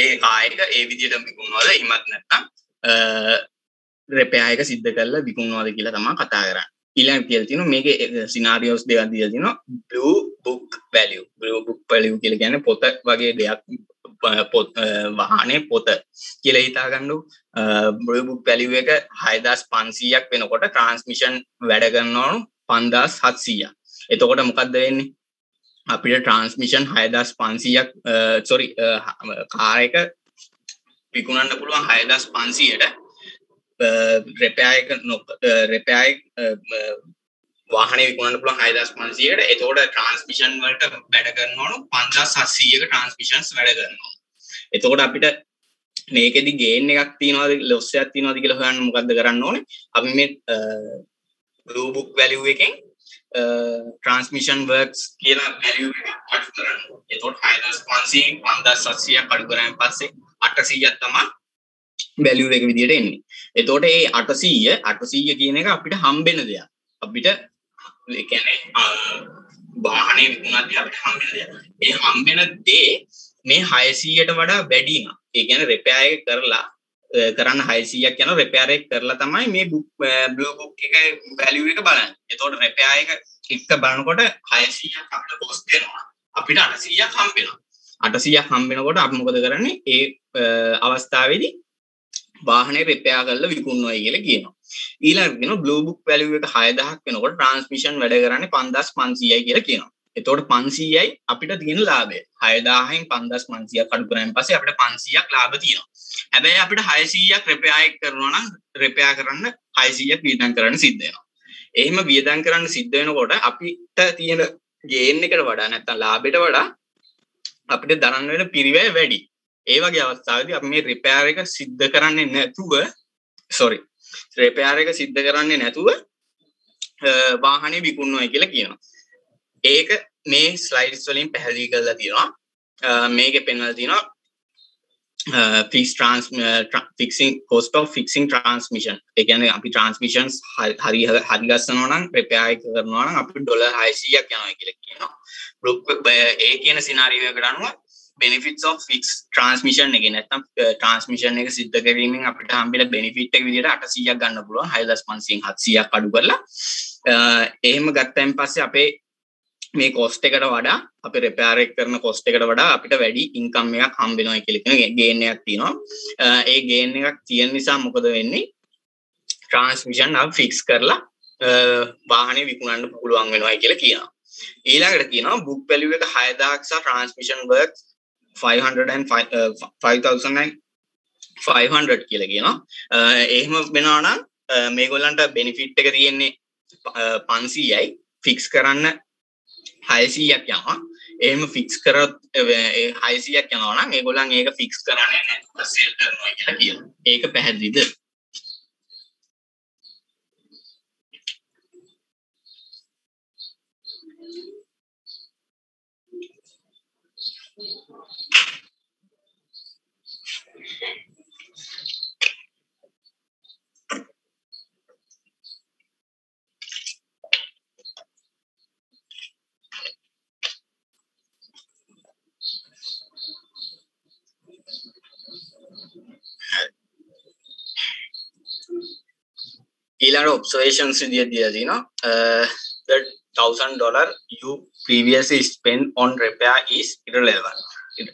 ඒ කායක ඒ විදිහට විකුණනවාද එහෙමත් නැත්නම් repair එක සිද්ධ කරලා විකුණනවාද කියලා තමයි කතා කරන්නේ. ඊළඟ කියලා තියෙනවා මේකේ scenarios දෙකක් දීලා තියෙනවා. blue book value කියලා කියන්නේ පොත වගේ දෙයක් වාහනේ පොත කියලා හිතා ගන්නු. blue book value එක 6500ක් වෙනකොට transmission වැඩ කරනවලු 5700ක්. එතකොට මොකද්ද වෙන්නේ? අපිට transmission 6500ක් කාර් එක විකුණන්න පුළුවන් 6500ට repair වාහනේ විකුණන්න පුළුවන් 6500ට. එතකොට transmission වලට වැඩ කරනවලු 5700ක transmissions වැඩ කරනවා. එතකොට අපිට මේකෙදි gain එකක් තියනවාද loss එකක් තියනවාද කියලා හොයන්න මොකද්ද කරන්න ඕනේ? අපි මේ blue book value එකෙන් transmission works කියලා value එක අඩු කරන්න ඕනේ. එතකොට 6500 5700ක් අඩු කරාන් පස්සේ 800ක් තමයි value එක විදියට එන්නේ. එතකොට මේ 800 කියන එක අපිට හම්බෙන දෙයක්. අපිට ඒ කියන්නේ වාහනේ විකුණද්දී අපිට හම්බෙන දෙයක්. ඒ හම්බෙන දේ මේ 600ට වඩා වැඩි නා. ඒ කියන්නේ repair එක කරන්න 600ක් යන repair එක කරලා තමයි මේ blue book එක value එක බලන්නේ. එතකොට repair එක එක්ක බලනකොට 600ක් අපිට cost වෙනවා. අපිට 800ක් හම්බෙනවා. 800ක් හම්බෙනකොට අපි මොකද කරන්නේ? ඒ අවස්ථාවේදී වාහනේ repair කරලා විකුණනවායි කියලා කියනවා. ඊළඟට කියනවා blue book value එක 6000ක් වෙනකොට transmission වැඩ කරන්නේ 5500යි කියලා කියනවා. එතකොට 500යි අපිට තියෙන ලාභය. 6000න් 5500ක් අඩු කරාන් පස්සේ අපිට 500ක් ලාභ තියෙනවා. හැබැයි අපිට 600ක් repair කරනවා නම් repair කරන්න 600ක් වියදම් කරන්න සිද්ධ වෙනවා. එහෙම වියදම් කරන්න සිද්ධ වෙනකොට අපිට තියෙන gain එකට වඩා නැත්නම් ලාභයට වඩා අපිට දරන්න වෙන පිරිවැය වැඩි. ඒ වගේ අවස්ථාවේදී අපි මේ repair එක සිද්ධ කරන්නේ නැතුව වාහනේ විකුණනවා කියලා කියනවා. ඒක මේ slides වලින් පැහැදිලි කරලා තියෙනවා. මේකේ පෙන්වලා තියෙනවා fixing cost of fixing transmission. ඒ කියන්නේ අපි transmissions හරි ගස්සනවා නම් repair එක කරනවා නම් අපිට $600ක් යනවා කියලා කියනවා. ඒ කියන scenario එකට අනුව benefits of fixed transmission එක නැත්නම් transmission එක සිද්ධ කිරීමෙන් අපිට හම්බෙලා benefit එක විදිහට 800ක් ගන්න පුළුවන් 6500න් 700ක් අඩු කරලා එහෙම ගත්තයින් පස්සේ අපේ මේ cost එකට වඩා අපි repair එක කරන cost එකට වඩා අපිට වැඩි income එකක් හම්බ වෙනවා කියලා කියන gain එකක් තියෙනවා ඒ gain එකක් තියෙන නිසා මොකද වෙන්නේ transmission එක fix කරලා වාහනේ විකුණන්න පුළුවන් වෙනවා කියලා කියනවා ඊළඟට කියනවා book value එක 6000ක් සහ transmission worth 5500 කියලා කියනවා එහෙම වෙනවා නම් මේගොල්ලන්ට benefit එක තියෙන්නේ 500යි fix කරන්න 600ක් යනවා එහෙම fix කරොත් 600ක් යනවා නම් ඒගොල්ලන් ඒක fix කරන්නේ නැත්නම් sell කරනවා කියලා කියනවා ඒක පැහැදිලිද ඊළඟ observations විදියට දීලා තිනවා the $1000 you previously spent on repair is irrelevant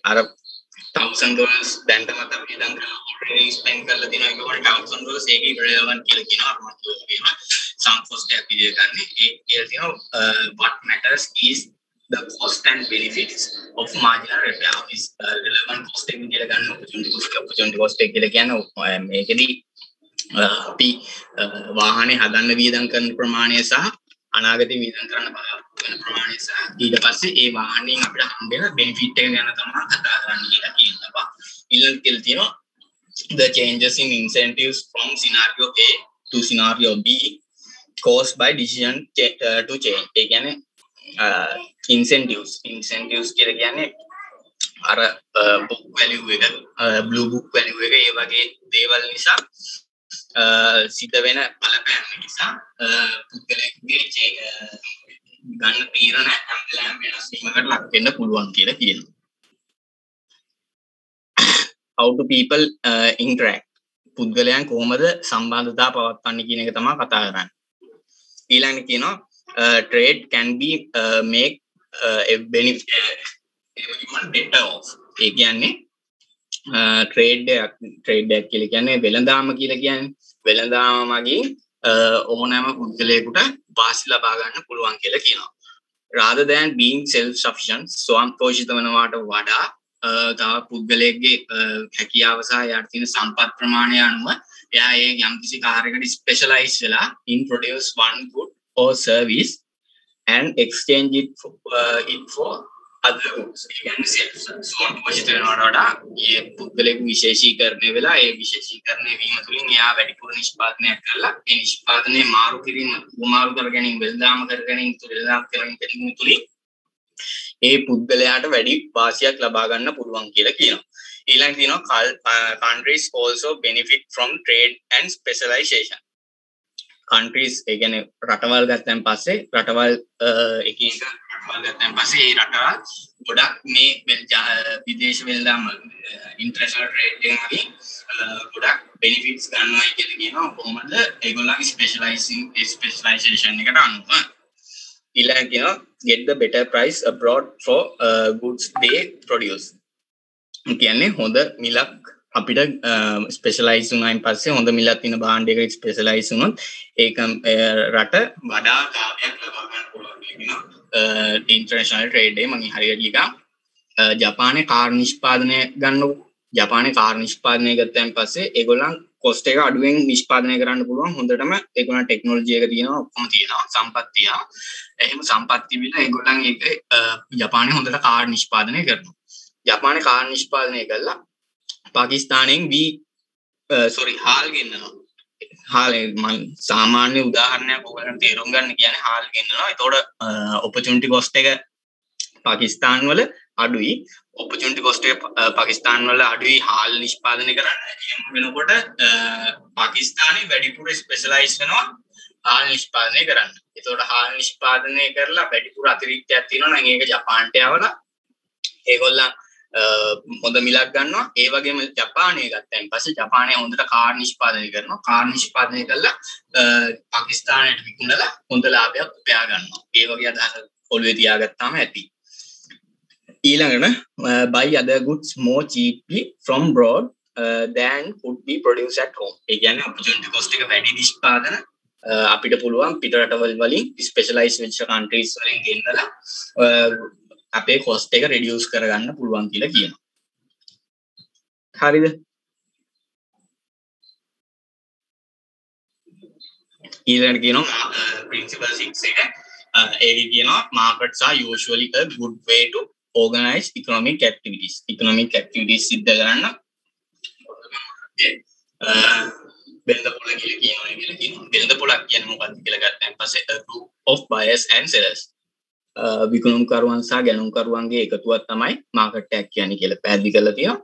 අර $1000 දැන්ටම අපි ඉඳන් already spend කරලා තිනවා ඒකවල $1000 ඒක irrelevant කියලා කියනවා අර මම කියනවා sum cost එකක් විදියට ගන්න ඒ කියලා තිනවා what matters is the cost and benefits of marginal repair is relevant cost එක විදියට ගන්න opportunity cost එක කියලා කියන්නේ මේකෙදී අපි වාහනේ හදන්න වියදම් කරන ප්‍රමාණය සහ අනාගතේ වියදම් කරන්න වෙන ප්‍රමාණය සහ ඊට පස්සේ ඒ වාහනයෙන් අපිට හම්බෙන benefit එක ගැන තමයි කතා කරන්නේ කියලා කියනවා. ඊළඟ කියලා තියෙනවා the changes in incentives from scenario A to scenario B caused by decision to change. ඒ කියන්නේ incentives කියලා කියන්නේ අර book value එක blue book value එක ඒ වගේ දේවල් නිසා සිද්ධ වෙන බලපෑම් නිසා පුද්ගලයෙකුගේ ගන්න තීරණ හැම වෙනස් වීමකට ලක් වෙන්න පුළුවන් කියලා කියනවා. How do people interact? පුද්ගලයන් කොහොමද සම්බන්ධතා පවත්වන්නේ කියන එක තමයි කතා කරන්නේ. ඊළඟට කියනවා trade can be make a benefit better off. ඒ කියන්නේ trade එකක් කියලා කියන්නේ වෙළඳාම කියලා කියන්නේ වෙළඳාම මගින් ඕනෑම පුද්ගලයෙකුට වාසි ලබා ගන්න පුළුවන් කියලා කියනවා. rather than being self sufficient ස්වයංපෝෂිත වෙනවාට වඩා තව පුද්ගලයෙක්ගේ හැකියාව සහ යාට තියෙන සම්පත් ප්‍රමාණය අනුව එයා ඒ යම්කිසි කාර්යයකට ස්පෙෂලායිස් වෙලා in produce one good or service and exchange it for other goods. ඒ කියන්නේ ස්වයංපෝෂිත වෙනවාට වඩා මේ පුද්ගලයෙකු විශේෂීකරණය වෙලා ඒ විශේෂීකරණය වීම තුළින් එයා වැඩිපුර නිෂ්පාදනයක් කරලා ඒ නිෂ්පාදනය මාරු කර ගැනීම වෙළඳාම කර ගැනීම තුළින් ඒ පුද්ගලයාට වැඩි වාසියක් ලබා ගන්න පුළුවන් කියලා කියනවා. ඊළඟට තියෙනවා countries also benefit from trade and specialization. countries ඒ කියන්නේ රටවල් ගත්තන් පස්සේ රටවල් එක එක රටවල් ගත්තන් පස්සේ ඒ රටවල් ගොඩක් මේ විදේශ වෙළඳාම international trade එකකින් ගොඩක් benefits ගන්නවා කියලා කියනවා. කොහොමද ඒගොල්ලන්ගේ specialization එකට අනුව ඊළඟට කියනවා get the better price abroad for goods they produce. කියන්නේ හොඳ මිලක් අපිට ස්පෙෂලායිස් වුණායින් පස්සේ හොඳ මිලක් තියෙන භාණ්ඩයකට ස්පෙෂලායිස් වුණොත් ඒක රට වඩා ලාභයක් ලබා ගන්න පුළුවන් කියනවා. ඉන්ටර්නැෂනල් ට්‍රේඩ් එකේ මම හරියට ලියගම් ජපානයේ කාර් නිෂ්පාදනය ගන්නකො ජපානයේ කාර් නිෂ්පාදනය ගත්තන් පස්සේ ඒගොල්ලන් කොස්ට් එක අඩුවෙන් නිෂ්පාදනය කරන්න පුළුවන් හොඳටම ඒගොල්ලන් ටෙක්නොලොජි එක තියෙනවා ඔක්කොම තියෙනවා සම්පත් තියෙනවා. එහෙම සම්පත් තිබිලා ඒගොල්ලන් ඒක ජපානයේ හොඳට කාර් නිෂ්පාදනය කරනවා. ජපානයේ කාර් නිෂ්පාදනය කළා පාකිස්තානෙන් හාල් ගෙන්නනවා. හාල් මම සාමාන්‍ය උදාහරණයක් ඔයගොල්ලන්ට තේරුම් ගන්න කියන්නේ හාල් ගෙන්නනවා. ඒතකොට opportunity cost එක පාකිස්තාන් වල අඩුයි. opportunity cost එක පාකිස්තාන් වල අඩුයි හාල් නිෂ්පාදනය කරන්න. එහෙම වෙනකොට පාකිස්තානේ වැඩිපුර ස්පෙෂලායිස් වෙනවා හාල් නිෂ්පාදනය කරන්න. ඒතකොට හාල් නිෂ්පාදනය කරලා වැඩිපුර අතිරික්තයක් තියෙනවා නම් ඒක ජපාන්ට යවලා ඒගොල්ලන් හොඳ මිලක් ගන්නවා. ඒ වගේම ජපානය ගත්තයින් පස්සේ ජපානය හොඳට කාර් නිෂ්පාදනය කරනවා. කාර් නිෂ්පාදනය කළා පාකිස්තානයට විකුණලා හොඳ ලාභයක් උපයා ගන්නවා. ඒ වගේ අදහස ඔළුවේ තියාගත්තාම ඇති. ඊළඟට buy other goods more cheaply from abroad than could be produced at home. ඒ කියන්නේ opportunity cost එක වැඩි නිෂ්පාදන අපිට පුළුවන් පිට රටවල් වලින් ස්පෙෂලායිස් වෙච්ච කන්ට්‍රීස් වලින් ගෙන්නලා අපේ cost එක reduce කරගන්න පුළුවන් කියලා කියනවා. හරිද? ඊළඟට කියනවා principle 6 එක ඒකේ කියනවා markets are usually a good way to organize economic activities. Economic activities සිද්ධ කරන්න වෙළඳපොළ කියලා කියනවා. වෙළඳපොළක් කියන්නේ මොකක්ද කියලා ගත්තාන් පස්සේ a group of buyers and sellers. විකුණුම්කරුවන් සහ ගැනුම්කරුවන්ගේ එකතුවක් තමයි මාකට් එකක් කියන්නේ කියලා පැහැදිලි කරලා තියෙනවා.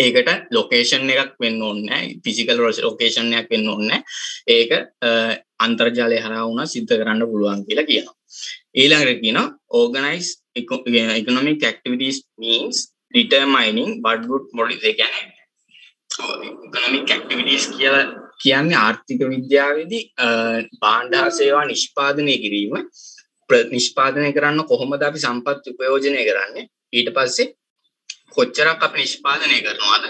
ඒකට ලොකේෂන් එකක් වෙන්න ඕනේ නැහැ. ෆිසිකල් ලොකේෂන් එකක් වෙන්න ඕනේ නැහැ. ඒක අන්තර්ජාලය හරහා වුණා සිද්ධ කරන්න පුළුවන් කියලා කියනවා. ඊළඟට කියනවා organize economic activities means determining what good models they can have. economic activities කියලා කියන්නේ ආර්ථික විද්‍යාවේදී භාණ්ඩ හා සේවා නිෂ්පාදනය කිරීම නිෂ්පාදනය කරන්න කොහොමද අපි සම්පත් උපයෝජනය කරන්නේ ඊට පස්සේ කොච්චරක් අපි නිෂ්පාදනය කරනවද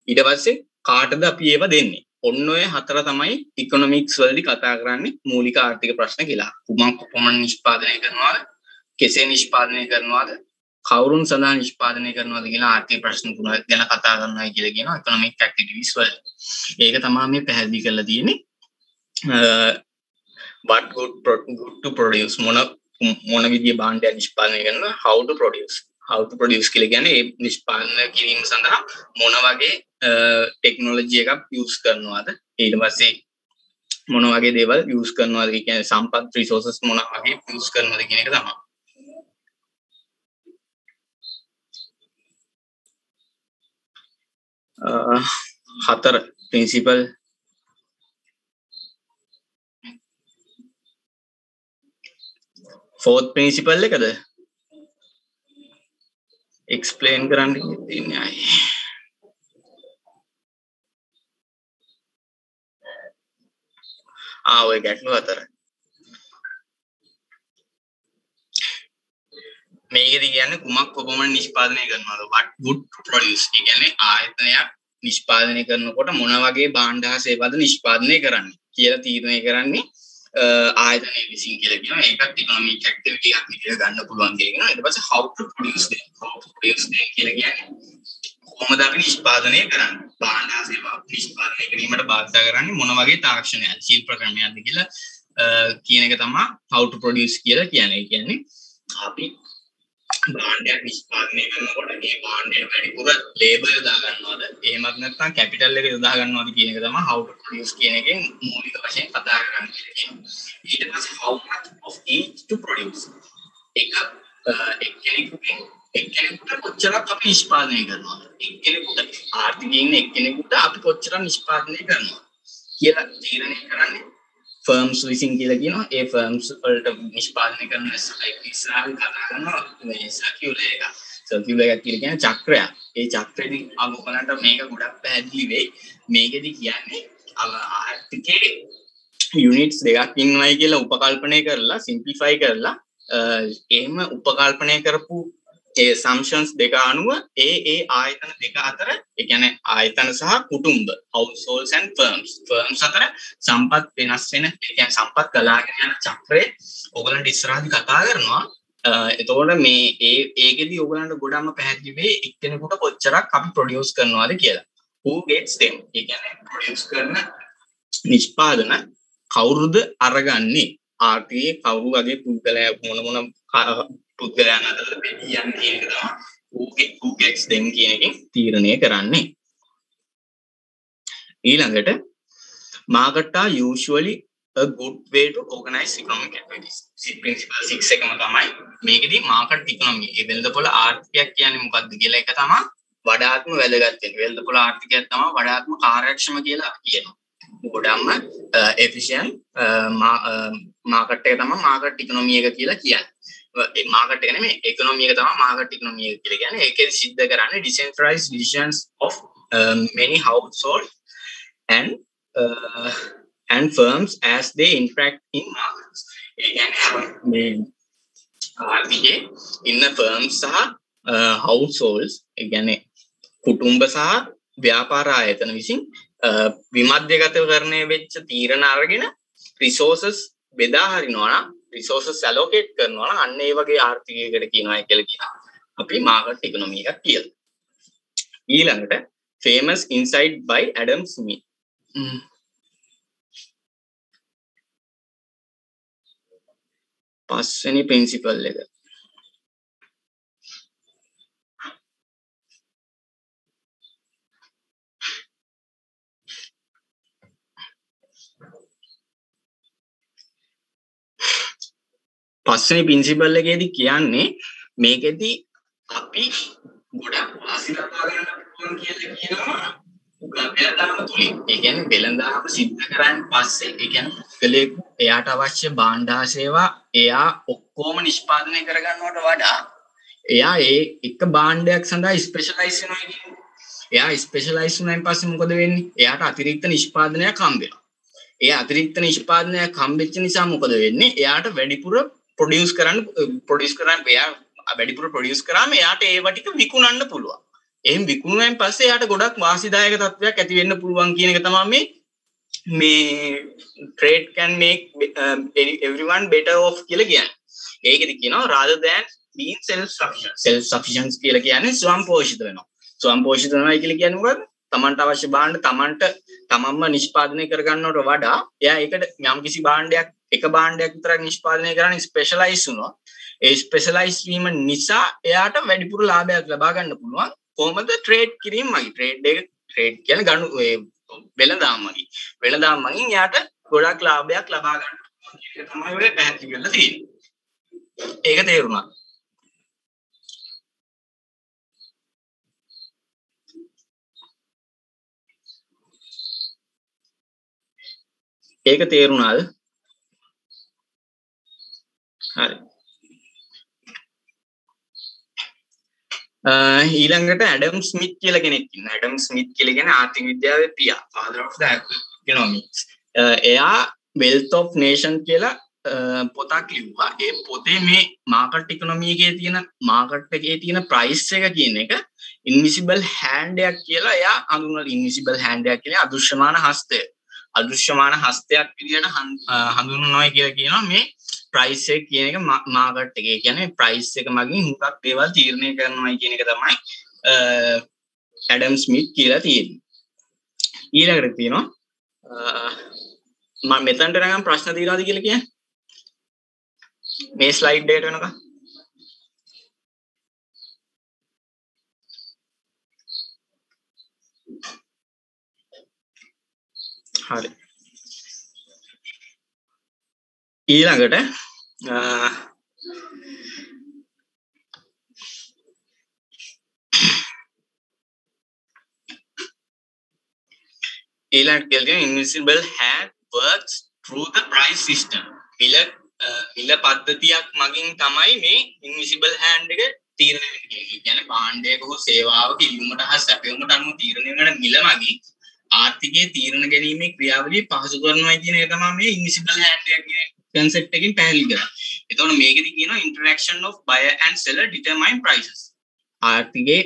ඊට පස්සේ කාටද අපි ඒව දෙන්නේ ඔන්න ඔය හතර තමයි ඉකොනොමික්ස් වලදී කතා කරන්නේ මූලික ආර්ථික ප්‍රශ්න කියලා. කුමක් කොපමණ නිෂ්පාදනය කරනවද කෙසේ නිෂ්පාදනය කරනවද කවුරුන් සඳහා නිෂ්පාදනය කරනවද කියන ආර්ථික ප්‍රශ්න තුන ගැන කතා කරනවා කියලා කියනවා ඉකොනොමික් ඇක්ටිවිටීස් වල. ඒක තමයි මේ පැහැදිලි කරලා තියෙන්නේ. what good to produce මොන විදිහේ භාණ්ඩයක් නිෂ්පාදනය කරනවා how to produce කියලා කියන්නේ ඒ නිෂ්පාදනය කිරීම සඳහා මොන වගේ ටෙක්නොලොජි එකක් යූස් කරනවද ඊට පස්සේ මොන වගේ දේවල් යූස් කරනවද කියන්නේ සම්පත් රිසෝසස් මොන වගේ යූස් කරනවද කියන එක තමයි. හතර principle fourth principle එකද explain කරන්න තියෙන්නේ අය ඔය ගැටලුව අතර මේකෙදි කියන්නේ කුමක් කොපමණ නිෂ්පාදනය කරනවද what good to produce ඒ කියන්නේ ආයතනයක් නිෂ්පාදනය කරනකොට මොන වගේ භාණ්ඩ හා සේවාද නිෂ්පාදනය කරන්නේ කියලා තීරණය කරන්නේ ආයතනයේ විසින් කියලා කියනවා. ඒකත් ඉකොනොමික් ඇක්ටිවිටි එකක් විදිහට ගන්න පුළුවන් කියනවා. ඊට පස්සේ how to produce them කියලා කියන්නේ කොහොමද අපි නිෂ්පාදනය කරන්නේ? භාණ්ඩ හා සේවා නිෂ්පාදනය කිරීමට බාධා කරන්නේ මොන වගේ තාක්ෂණයක්ද? ශිල්ප ක්‍රමයක්ද කියලා කියන එක තමයි how to produce කියලා කියන්නේ. ඒ කියන්නේ අපි භාණ්ඩයක් නිෂ්පාදනය කරනකොට ඒ භාණ්ඩයට වැඩිපුර ලේබර් යොදා ගන්නවද එහෙමත් නැත්නම් කැපිටල් එක යොදා ගන්නවද කියන එක තමයි how to produce කියන එකෙන් මූලික වශයෙන් කතා කරන්නේ කියනවා. ඊට පස්සේ how much of each to produce එක එක්කෙනෙකුට කොච්චරක් අපි නිෂ්පාදනය කරනවද එක්කෙනෙකුට ආර්ථිකයෙන් එක්කෙනෙකුට අපි කොච්චරක් නිෂ්පාදනය කරනවද කියලා තීරණය කරන්නේ firms විසින් කියලා කියනවා. ඒ firms වලට නිෂ්පාදනය කරන ඉස්සරහින් කතා කරනවා මේ circular එක. circular එක කියන්නේ චක්‍රයක්. ඒ චක්‍රෙදි අගොල්ලන්ට මේක ගොඩක් පැහැදිලි වෙයි. මේකෙදි කියන්නේ ආර්ථිකයේ units දෙකක් ඉන්නවයි කියලා උපකල්පනය කරලා simplify කරලා එහෙම උපකල්පනය කරපු ඒ assumptions දෙක අනුව ඒ ආයතන දෙක අතර ඒ කියන්නේ ආයතන සහ කුටුම්බ households and firms අතර සම්පත් වෙනස් වෙන ඒ කියන්නේ සම්පත් ගලාගෙන යන චක්‍රේ ඕගලන්ට ඉස්සරහදී කතා කරනවා. එතකොට මේ ඒකෙදි ඕගලන්ට ගොඩක්ම පැහැදිලි වෙයි එක්කෙනෙකුට කොච්චරක් අපි ප්‍රොඩියුස් කරනවද කියලා. who gets them ඒ කියන්නේ ප්‍රොඩියුස් කරන නිෂ්පාදන කවුරුද අරගන්නේ ආර්ථිකයේ කවුරු වගේ පුද්ගලයා මොන පුද්ගලයන් අතර බෙදියන් කියන එක තමයි who gets them කියන එකෙන් තීරණය කරන්නේ. ඊළඟට market are usually a good way to organize economic activities. principle 6 එකම තමයි මේකෙදි market economy ඒ වෙළඳපොළ ආර්ථිකයක් කියන්නේ මොකක්ද කියලා එක තමයි වඩාත්ම වැදගත් වෙන්නේ. වෙළඳපොළ ආර්ථිකයක් තමයි වඩාත්ම කාර්යක්ෂම කියලා කියනවා. ගොඩක්ම efficient market එක තමයි market economy එක කියලා කියන්නේ. මාකට් එක නෙමෙයි economy එක තමයි market economy එක කියලා කියන්නේ. ඒකෙදි සිද්ධ කරන්නේ decentralized decisions of many households and firms as they interact in markets. ඒ කියන්නේ මේ ආර්ථිකයේ ඉන්න firms සහ households ඒ කියන්නේ කුටුම්බ සහ ව්‍යාපාර ආයතන විසින් විමධ්‍යගතකරණය වෙච්ච තීරණ අරගෙන resources බෙදා හරිනවා නම් resources allocate කරනවා නම් අන්න ඒ වගේ ආර්ථිකයකට කියනවා කියලා කියනවා අපි market economy එකක් කියලා. ඊළඟට famous insight by Adam Smith. පස්වෙනි principle එක. පස්වෙනි principle එකේදී කියන්නේ මේකෙදි අපි ගොඩක් වාසි ලබා ගන්න පුළුවන් කියලා කියනවා වෙළඳාම තුලින්. ඒ කියන්නේ වෙළඳාම සිද්ධ කරන් පස්සේ ඒ කියන්නේ පුද්ගලයෙක් එයාට අවශ්‍ය භාණ්ඩ හා සේවා එයා ඔක්කොම නිෂ්පාදනය කර ගන්නවට වඩා එයා ඒ එක භාණ්ඩයක් සඳහා ස්පෙෂලායිස් වෙනවා කියන්නේ. එයා ස්පෙෂලායිස් වුණාන් පස්සේ මොකද වෙන්නේ? එයාට අතිරික්ත නිෂ්පාදනයක් හම්බ වෙනවා. ඒ අතිරික්ත නිෂ්පාදනයක් හම්බෙච්ච නිසා මොකද වෙන්නේ? එයාට වැඩිපුර ප්‍රොඩියුස් කරන්න එයා වැඩිපුර ප්‍රොඩියුස් කරාම එයාට ඒව ටික විකුණන්න පුළුවන්. එහෙන් විකුණුවෙන් පස්සේ එයාට ගොඩක් වාසිදායක තත්ත්වයක් ඇති වෙන්න පුළුවන් කියන එක තමයි මේ trade can make everyone better off කියලා කියන්නේ. ඒකෙදි කියනවා rather than being self sufficient කියලා කියන්නේ ස්වයං පෝෂිත වෙනවා. ස්වයං පෝෂිත වෙනවා කියලා කියන්නේ මොකද්ද? තමන්ට අවශ්‍ය භාණ්ඩ තමන්ම නිෂ්පාදනය කර ගන්නවට වඩා එයා ඒකට යම්කිසි භාණ්ඩයක් එක භාණ්ඩයක් විතරක් නිෂ්පාදනය කරන්න ස්පෙෂලායිස් වුණා. ඒ ස්පෙෂලායිස් වීම නිසා එයාට වැඩිපුර ලාභයක් ලබා ගන්න පුළුවන්. කොහොමද ට්‍රේඩ් කිරීම මගින් ට්‍රේඩ් කියන්නේ ගණු වෙළඳාම් මගින්. වෙළඳාම් මගින් එයාට ගොඩක් ලාභයක් ලබා ගන්න පුළුවන් කියන එක තමයි ඔය පැහැදිලි කරලා තියෙන්නේ. ඒක තේරුණා. ඒක තේරුණාද? හරි. ඊළඟට ඇඩම් ස්මිත් කියලා කෙනෙක් ඉන්නවා. ඇඩම් ස්මිත් කියලා කියන්නේ ආර්ථික විද්‍යාවේ පියා, father of the economics. එයා wealth of nation කියලා පොතක් ලිව්වා. ඒ පොතේ මේ මාකට් ඉකොනොමි එකේ තියෙන මාකට් එකේ තියෙන ප්‍රයිස් එක කියන එක ඉන්විසිබල් හෑන්ඩ් එකක් කියලා එයා හඳුන්වනවා. ඉන්විසිබල් හෑන්ඩ් එකක් කියන්නේ අදෘශ්‍යමාන හස්තය. අදෘශ්‍යමාන හස්තයක් විදිහට හඳුන්වනවා කියලා කියනවා මේ ප්‍රයිස් එක කියන එක මාකට් එකේ කියන්නේ ප්‍රයිස් එක මගින් හුඟක් දේවල් තීරණය කරනවා කියන එක තමයි ඇඩම් ස්මිත් කියලා තියෙන්නේ. ඊළඟට තියෙනවා මම මෙතනට නම් ප්‍රශ්න තියනවාද කියලා කියන්නේ මේ ස්ලයිඩ් එකට වෙනකම් හරි. ඊළඟට invisible hand works through the price system. මිල පද්ධතියක් මගින් තමයි මේ invisible hand එක තීරණය වෙන්නේ. ඒ කියන්නේ භාණ්ඩයක හෝ සේවාවක ඉල්ලුමට හා සැපයුමට අනුව තීරණය වෙන මිල මගින් ආර්ථිකයේ තීරණ ගැනීමේ ක්‍රියාවලිය පහසු කරනවා කියන එක තමයි මේ invisible hand එක කියන concept එකකින් පැහැදිලි කරන්නේ. එතකොට මේකෙදි කියනවා interaction of buyer and seller determine prices. ආර්ථිකයේ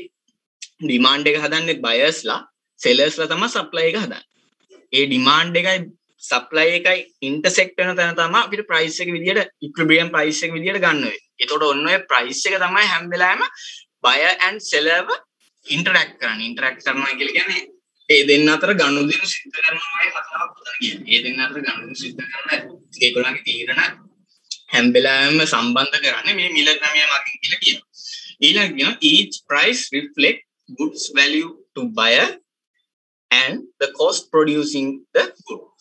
demand එක හදන්නේ buyers ලා sellers ලා තමයි supply එක හදන්නේ. ඒ demand එකයි supply එකයි intersect වෙන තැන තමයි අපිට price එක විදියට equilibrium price එක විදියට ගන්න වෙන්නේ. එතකොට ඔන්න ඔය price එක තමයි හැම වෙලාවෙම buyer and seller interact කරන්නේ. interact කරනවා කියලා කියන්නේ ඒ දෙන්න අතර ගනුදෙනු සිද්ධ කරනවායි කතාවක් උතන කියන්නේ. ඒ දෙන්න අතර ගනුදෙනු සිද්ධ කරන ඒගොල්ලන්ගේ තීරණ හැම වෙලාවෙම සම්බන්ධ කරන්නේ මේ මිල ක්‍රමය මගින් කියලා කියනවා. ඊළඟ කියනවා each price reflect goods value to buyer and the cost producing the goods.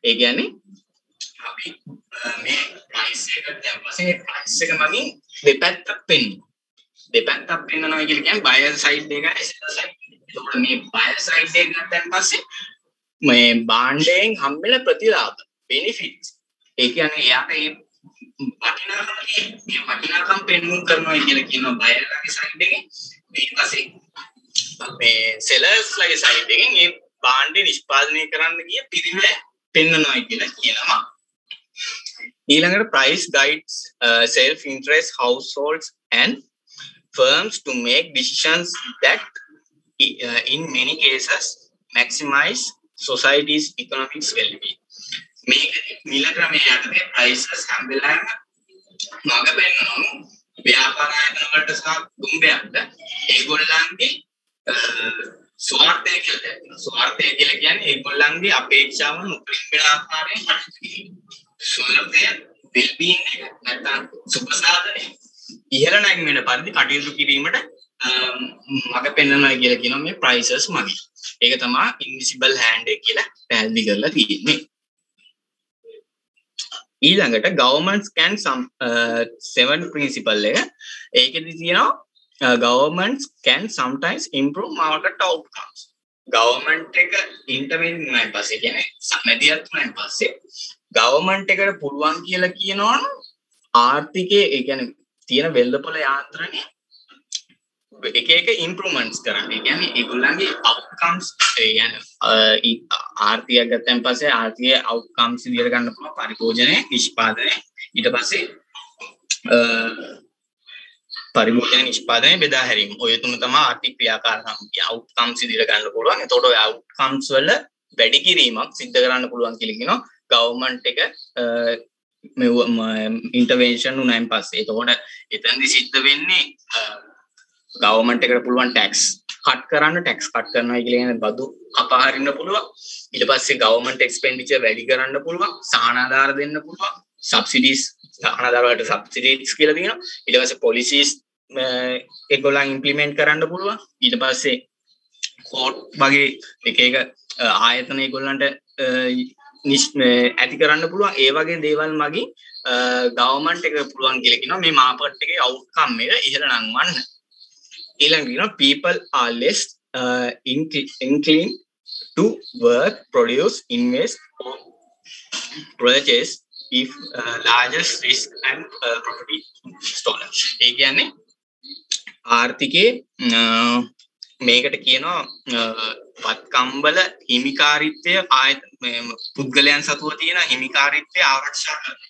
ඒ කියන්නේ අපි මේ price එකට දැම්පස්සේ price එක මගින් දෙපැත්තක් පෙන්වනවා. දෙපැත්තක් පෙන්වනවා කියලා කියන්නේ buyer side එකයි seller side එක. එතකොට මේ buyer side එක ගත්තන් පස්සේ මේ භාණ්ඩයෙන් හම්බෙන ප්‍රතිලාභ benefits ඒ කියන්නේ එයාට වටිනාකම් පෙන්වන්න කරනවා කියලා කියනවා බයර්ලාගේ සයිඩ් එකේ. ඊට පස්සේ මේ සෙලර්ස් ලගේ සයිඩ් එකෙන් මේ භාණ්ඩේ නිෂ්පාදනය කරන්න ගිය පිරිවැය පෙන්වනවා කියලා කියනවා. ඊළඟට price guides self interest households and firms to make decisions that in many cases maximize society's economic well-being. මේක නිල ක්‍රමයේ යටතේ prices හැම වෙලාවෙම මග පෙන්වනවා ව්‍යාපාර ආයතන වලට සහ දුම්බයන්ට ඒගොල්ලන්ගේ ස්වාර්ථය කියලා කියන්නේ ඒගොල්ලන්ගේ අපේක්ෂාවන් උපරිම වෙන ආකාරයෙන් කටයුතු කිරීම. ස්වල්පය well-being එක නැත්නම් සුඛසාධනය ඉහළ නැගීමේ පරිදි කටයුතු කිරීමට මඟ පෙන්වනවා කියලා කියනවා මේ prices මගින්. ඒක තමයි invisible hand එක කියලා පැහැදිලි කරලා තියෙන්නේ. ඊළඟට governments can some seven principle එක ඒකෙදි තියෙනවා governments can sometimes improve market outcomes. government එක intervene වුණාන් පස්සේ කියන්නේ මැදිහත් වුණාන් පස්සේ government එකට පුළුවන් කියලා කියනවනම් ආර්ථිකයේ ඒ කියන්නේ තියෙන වෙළඳපොළ යාන්ත්‍රණය එක improvements කරන්න. ඒ කියන්නේ ඒගොල්ලන්ගේ outcomes ඒ කියන්නේ ආර්ථිකය ගත්තන් පස්සේ ආර්ථිකයේ outcomes විදිහට ගන්න පුළුවන් පරිභෝජනය, නිෂ්පාදනය, ඊට පස්සේ පරිභෝජන නිෂ්පාදනය බෙදා හැරීම. ඔය තුන තමයි ආර්ථික ක්‍රියාකාරකම් කියන්නේ outcomes විදිහට ගන්න පුළුවන්. එතකොට ඔය outcomes වල වැඩි කිරීමක් සිද්ධ කරන්න පුළුවන් කියලා කියනවා government එක intervention උනායින් පස්සේ. එතකොට එතනදි සිද්ධ වෙන්නේ government එකට පුළුවන් tax cut කරන්න කරනවා කියලා කියන්නේ බදු අපහරින්න පුළුවන්. ඊට පස්සේ government expenditure වැඩි කරන්න පුළුවන්. සහනාධාර දෙන්න පුළුවන්. subsidies සහනාධාර වලට subsidies කියලා තියෙනවා. ඊට පස්සේ policies ඒගොල්ලන් implement කරන්න පුළුවන්. ඊට පස්සේ court වගේ එක ආයතන ඒගොල්ලන්ට ඇති කරන්න පුළුවන්. ඒ වගේ දේවල් මගින් government එක පුළුවන් කියලා කියනවා මේ market එකේ outcome එක ඉහළ නංවන්න. ඊළඟට people are less inclined to work, produce, invest or purchase if largest risk and property stolen. ඒ කියන්නේ ආර්ථිකයේ මේකට කියනවා වත්කම් වල හිමිකාරීත්වය පුද්ගලයන් සතුව තියෙන හිමිකාරීත්වය ආරක්ෂා කරනවා.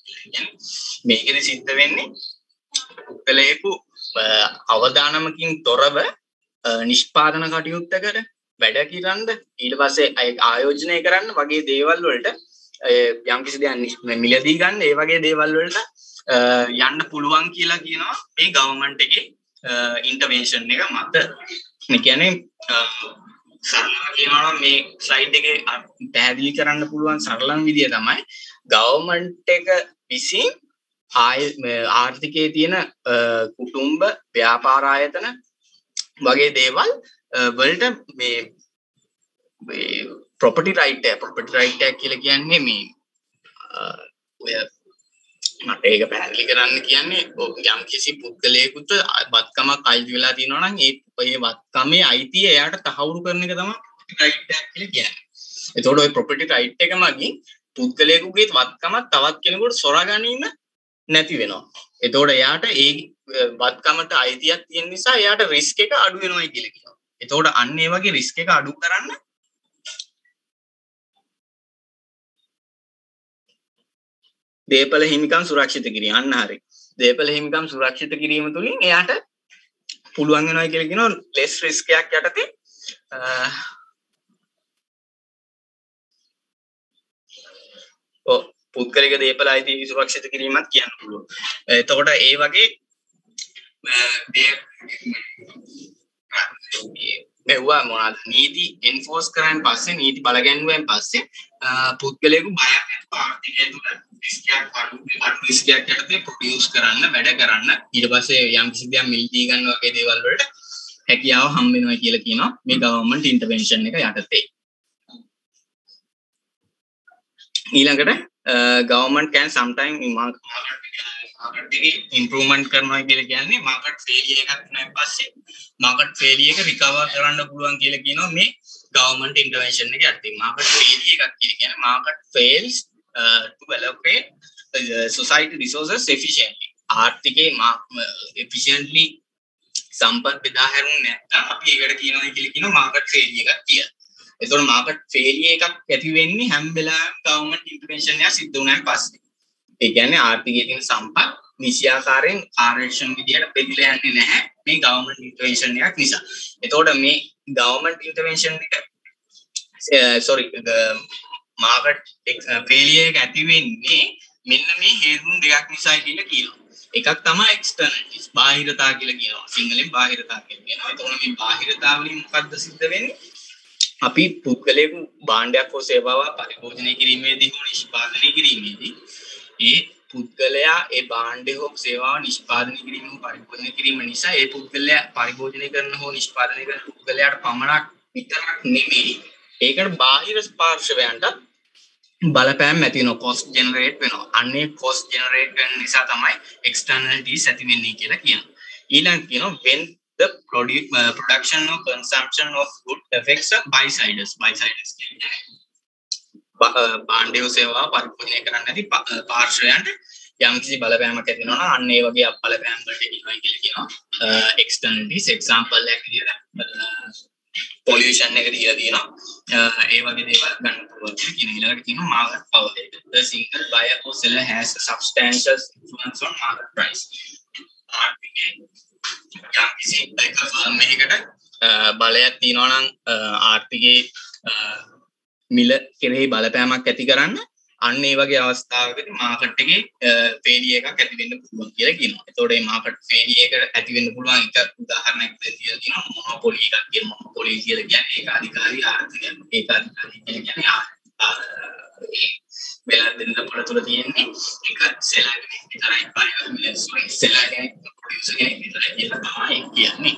මේකෙදි සිද්ධ වෙන්නේ පුද්ගලයෙකු අවදානමකින් තොරව නිෂ්පාදන කටයුත්තකට වැඩ කිරන්න ඊට පස්සේ ආයෝජනය කරන්න වගේ දේවල් වලට යම්කිසි දෙයක් මිලදී ගන්න ඒ වගේ දේවල් වලට යන්න පුළුවන් කියලා කියනවා මේ ගවර්න්මන්ට් එකේ ඉන්ටර්වෙන්ෂන් එක මත. ඒ කියන්නේ සරලව කියනවා නම් මේ ස්ලයිඩ් එකේ පැහැදිලි කරන්න පුළුවන් සරලම විදිය තමයි ගවර්න්මන්ට් එක විසින් ආර්ථිකයේ තියෙන කුටුම්බ ව්‍යාපාර ආයතන වගේ දේවල් වලට මේ property right කියලා කියන්නේ මේ ඔය මට ඒක පැහැදිලි කරන්න කියන්නේ යම් කිසි පුද්ගලයෙකුට වත්කමක් අයිති වෙලා තියෙනවා නම් ඒ වත්කමේ අයිතිය එයාට තහවුරු කරන එක තමයි right කියලා කියන්නේ. එතකොට ওই property right එක මගින් පුද්ගලයෙකුගේ වත්කම තවත් කෙනෙකුට සොරා ගැනීම නැති වෙනවා. එතකොට එයාට ඒ වත්කමට අයිතියක් තියෙන නිසා එයාට රිස්ක් එක අඩු වෙනවා කියලා කියනවා. එතකොට අන්න ඒ වගේ රිස්ක් එක අඩු කරන්න දේපල හිමිකම් සුරක්ෂිත කිරීම. අන්න හරි. දේපල හිමිකම් සුරක්ෂිත කිරීම තුළින් එයාට පුළුවන් වෙනවා කියලා කියනවා less risk එකක් යටතේ පුද්ගලික දේපල අයිති සුරක්ෂිත කිරීමක් කියන්න පුළුවන්. එතකොට ඒ වගේ මෙවුවා මොනවාද නීති එන්ෆෝස් කරන් පස්සේ නීති බලගැන්වුවෙන් පස්සේ පුද්ගලයෙකු බයක් නැතුව ආර්ථිකය තුළ රිස්ක් එකක් යටතේ ප්‍රොඩියුස් කරන්න වැඩ කරන්න ඊට පස්සේ යම් කිසි දෙයක් මිලදී ගන්න වගේ දේවල් වලට හැකියාව හම්බ වෙනවා කියලා කියනවා මේ ගවර්න්මන්ට් ඉන්ටර්වෙන්ෂන් එක යටතේ. ඊළඟට government can sometimes market improvement කරනවා කියලා කියන්නේ market failure එකක් නැත්නම් පස්සේ market failure එක recover කරන්න පුළුවන් කියලා කියනවා මේ government intervention එක යටතේ. market failure එකක් කියන්නේ market fails to allocate society resources efficiently. ආර්ථිකේ efficiently සම්පත් බෙදා හැරුන්නේ නැත්නම් අපි ඒකට කියනවා කියලා මාකට් ෆේලියර් එකක් කියලා. එතකොට මාකට් ෆේලියර් එකක් ඇති වෙන්නේ හැම වෙලාවෙම ගවර්න්මන්ට් ඉන්ටර්වෙන්ෂන් එක සිද්ධ වුණාන් පස්සේ. ඒ කියන්නේ ආර්ථිකයේ තියෙන සම්පත් නිශ්චයාකාරයෙන් කාර්යක්ෂම විදියට බෙදලා යන්නේ නැහැ මේ ගවර්න්මන්ට් ඉන්ටර්වෙන්ෂන් එකක් නිසා. එතකොට මේ ගවර්න්මන්ට් ඉන්ටර්වෙන්ෂන් එක මාකට් ෆේලියර් එක ඇති වෙන්නේ මෙන්න මේ හේතු දෙකක් නිසා කියලා කියනවා. එකක් තමයි එක්ස්ටර්නලිටිස් බාහිරතා කියලා කියනවා. සිංහලෙන් බාහිරතා කියලා කියනවා. එතකොට මේ බාහිරතා වලින් මොකද්ද සිද්ධ වෙන්නේ? අපි පුද්ගලයෙකු භාණ්ඩයක් හෝ සේවාවක් පරිභෝජනය කිරීමේදී හෝ නිෂ්පාදනය කිරීමේදී ඒ පුද්ගලයා ඒ භාණ්ඩය හෝ සේවාව නිෂ්පාදනය කිරීම හෝ පරිභෝජනය කිරීම නිසා ඒ පුද්ගලයා පරිභෝජනය කරන හෝ නිෂ්පාදනය කරන පුද්ගලයාට පමණක් විතරක් නෙමෙයි ඒකට බාහිර ස්පර්ශවයන්ට බලපෑම් ඇති වෙනවා cost generate වෙනවා. අන්නේ cost generate වෙන නිසා තමයි externalities ඇති වෙන්නේ කියලා කියනවා. ඊළඟට කියනවා when the production or consumption of good affects bysiders කියන්නේ භාණ්ඩය සේවා පරිපූර්ණ කරන්න නැති පාර්ශ්වයන්ට යම්කිසි බලපෑමක් ඇති වෙනවා නම් අන්න ඒ වගේ බලපෑම් වලට කියනවා කියලා කියනවා externalities example එකක් විදිහට pollution එක දීලා තියෙනවා ඒ වගේ දේවල් ගන්න පුළුවන් කියන ඊළඟට කියනවා market power එක the single buyer or seller has a substantial influence on market price ආර්ථිකයේ යම්කිසි එක ෆර්ම් එකකට බලයක් තියෙනවා නම් ආර්ථිකයේ මිල කෙරෙහි බලපෑමක් ඇති කරන්න අන්න ඒ වගේ අවස්ථාවකදී මාකට් එකේ ෆේලියර් එකක් ඇති වෙන්න පුළුවන් කියලා කියනවා. ඒතකොට මේ මාකට් ෆේලියර් එක ඇති වෙන්න පුළුවන් එක උදාහරණයක් දෙතියලා තියෙනවා මොනොපොලි එකක් කියන මොනොපොලි කියලා කියන්නේ ඒක අධිකාරී ආර්ථිකය. ඒක අධිකාරී කියන්නේ වෙලා දෙන්න පොළ තුල තියෙන්නේ එක සෙලර් කෙනෙක් විතරයි සෙලර් කෙනෙක් ප්‍රොඩියුසර් කෙනෙක් විතරයි කියලා තමයි කියන්නේ.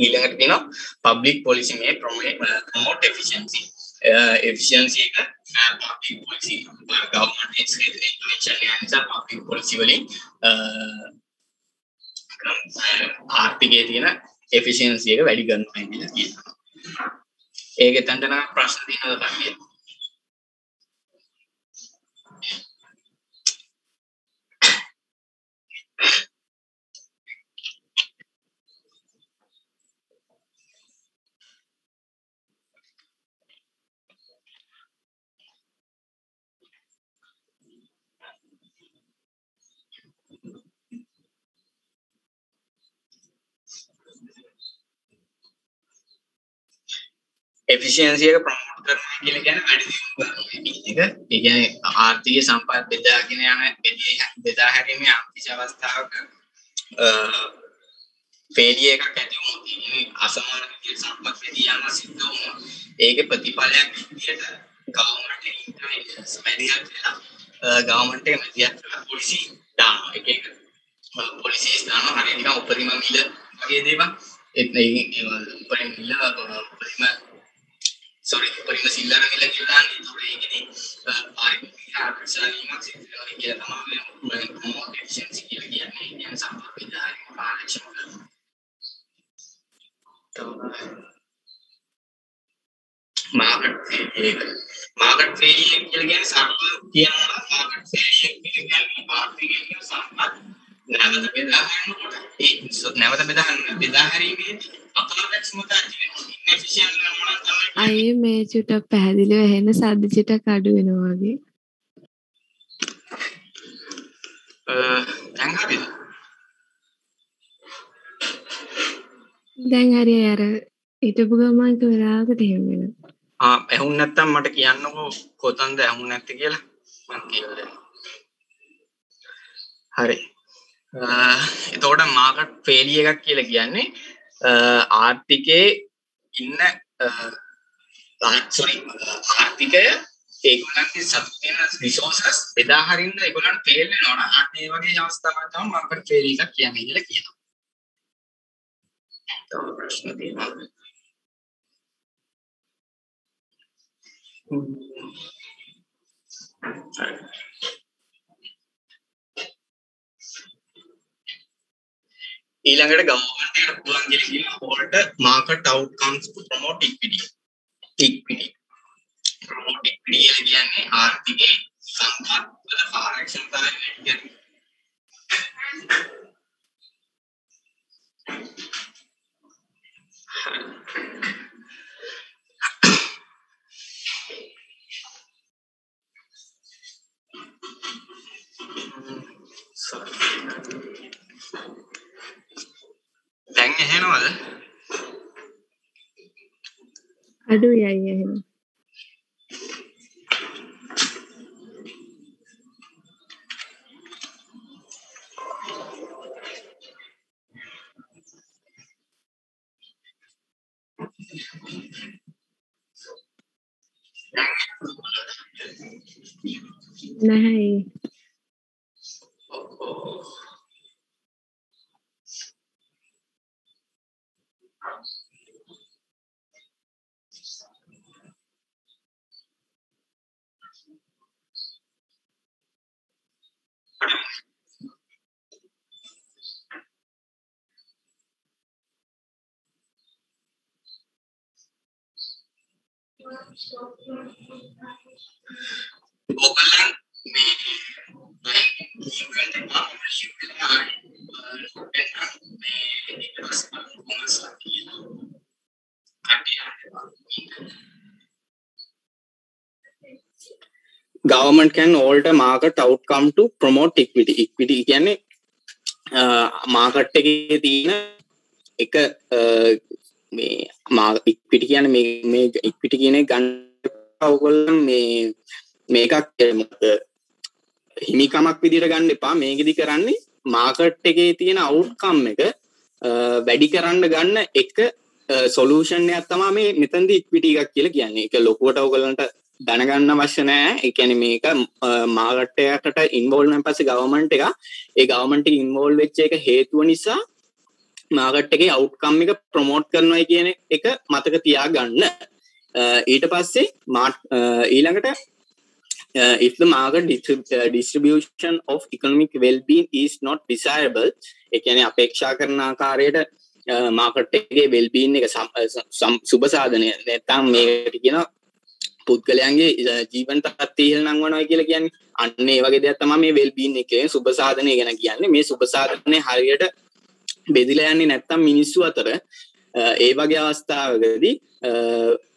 ඊළඟට තියෙනවා public policy may promote efficiency. Efficiency එක public policy government intervention නිසා public policy වලින් ආර්ථිකයේ තියෙන efficiency එක වැඩි කරනවා කියලා කියනවා. ඒක එතනට නම් ප්‍රශ්න තියෙනවද කන්නේ? efficiency එක ප්‍රොමෝට් කරනවා කියලා කියන්නේ වැඩි දියුණු කරනවා කියන එක. ඒ කියන්නේ ආර්ථික සම්පත් බෙදාගෙන යන බෙදා හැරීමේ අම්කිසි අවස්ථාවක ෆේලියර් එකක් ඇති වුණොත් මේ අසමාන විදිහට සම්පත් බෙදී යන සිද්ධ වුණොත් ඒකේ ප්‍රතිඵලයක් විදිහට ගවර්න්මන්ට් ඉන්ටර්වෙන්ෂන්ස් මැදිහත් වෙලා ගවර්න්මන්ට් එක මැදිහත් වෙලා පොලිසි දානවා. එක පොලිසිස් දානවා හරියට නිකන් උපරිම මිල වගේ දේවල්. උපරිම මිල උපරිම සිල්ලර මිල කියලා ඒකෙදී පාරිභෝගික ආර්ථිකසාරීමක් සිද්ධ වෙනවා කියලා තමයි ප්‍රොමෝට් එෆිෂියන්සි කියලා කියන්නේ. කියන්නේ සම්පත් බෙදාගෙන පාලනය කරනවා. market failure කියලා කියන්නේ සම්පත් කියනවා market failure කියන්නේ ආර්ථිකයේ සම්පත් නැවත බෙදා ගන්නකොට ඒ නැවත බෙදා හැරීමේදී අකාර්යක්ෂමතා ඇති වෙනවා. inefficient වෙනවා තමයි. අය මේ චුට්ටක් පැහැදිලිව ඇහෙන සද්ද චුට්ටක් අඩු වෙනවා වගේ. දැන් හරිද? දැන් හරි අර හිටපු ගමන් එක වෙලාවකට එහෙම වෙනවා. ඇහුන් නැත්තම් මට කියන්නකෝ කොතනද ඇහුන් නැත්තේ කියලා මම කියලා දෙන්නම්. හරි. එතකොට මාකට් ෆේලියර් එකක් කියලා කියන්නේ ආර්ථිකයේ ඉන්න ආර්ථිකය ඒගොල්ලන්ගේ සත්‍යන රිසෝසස් බෙදා හරින්න ඒගොල්ලන් ෆේල් වෙනවා නම් අන්න ඒ වගේ අවස්ථාවක් තමයි මාකට් ෆේලියර් එකක් කියන්නේ කියලා කියනවා. තව ප්‍රශ්න තියෙනවා. ඊළඟට ගවර්න්මන්ට් එකට පුළුවන් කියලා hold market outcomes to promote equity promote equity කියන්නේ ආර්ථිකයේ දැන් ඇහෙනවද? අඩුයි අයියා එහෙනම්. නැහැ. ඔයගොල්ලන් මේ government can alter market outcome to promote equity. Equity කියන්නේ market එකේ තියෙන එක මේ equity කියන්නේ මේ equity කියන එක ගන්න ඔයගොල්ලන් මේකක් හිමිකමක් විදිහට ගන්න එපා. මේකෙදි කරන්නේ market එකේ තියෙන outcome එක වැඩි කරන්න ගන්න එක solution එකක් තමයි මේ මෙතනදී equity එකක් කියලා කියන්නේ. ඒක ලොකුවට ඔයගොල්ලන්ට දැනගන්න අවශ්‍ය නැහැ. ඒ කියන්නේ මේක මාකට් එකකට ඉන්වෝල්ව් වෙන පස්සේ ගවර්න්මන්ට් එක ඒ ගවර්න්මන්ට් එක ඉන්වෝල්ව් වෙච්ච එක හේතුව නිසා මාකට් එකේ අවුට්කම් එක ප්‍රොමෝට් කරනවා කියන එක මතක තියාගන්න. ඊට පස්සේ ඊළඟට if the market distribution of economic well-being is not desirable, ඒ කියන්නේ අපේක්ෂා කරන ආකාරයට මාකට් එකේ well-being එක සුබ සාධනය නැත්නම් මේකට කියන පුද්ගලයන්ගේ ජීවන තත්ත්වය ඉහළ නංවනවා කියලා කියන්නේ අන්න ඒ වගේ දෙයක් තමයි මේ well-being එක කියන්නේ සුබ සාධනය ගැන කියන්නේ. මේ සුබ සාධනය හරියට බෙදිලා යන්නේ නැත්නම් මිනිස්සු අතර ඒ වගේ අවස්ථාවකදී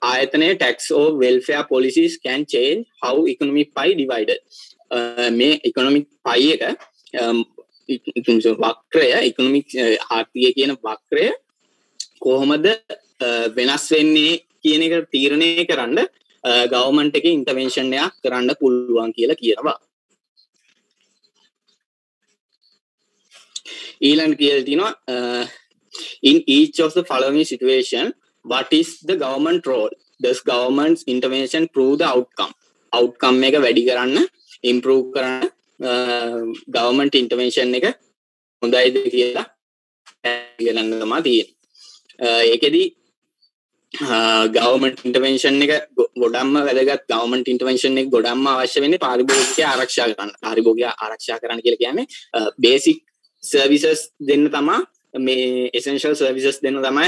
ආයතනයේ tax or welfare policies can change how economic pie divided. මේ economic pie එක වක්‍රය economic ආර්ථිකය කියන වක්‍රය කොහොමද වෙනස් වෙන්නේ කියන එක තීරණය කරන්න government එකේ intervention එකක් කරන්න පුළුවන් කියලා කියනවා. ඊළඟ කියලා තියෙනවා in each of the following situation what is the government role? Does government's intervention prove the outcome එක වැඩි කරන්න improve කරන්න government intervention එක හොඳයිද කියලා ගණන් තමයි තියෙන්නේ. ඒකෙදි government intervention එක ගොඩක්ම වැදගත්. government intervention එක ගොඩක්ම අවශ්‍ය වෙන්නේ පාරිභෝගිකය ආරක්ෂා කරන්න. පාරිභෝගිකය ආරක්ෂා කරන්න කියලා කියන්නේ basic services දෙන්න තමයි මේ essential services දෙන්න තමයි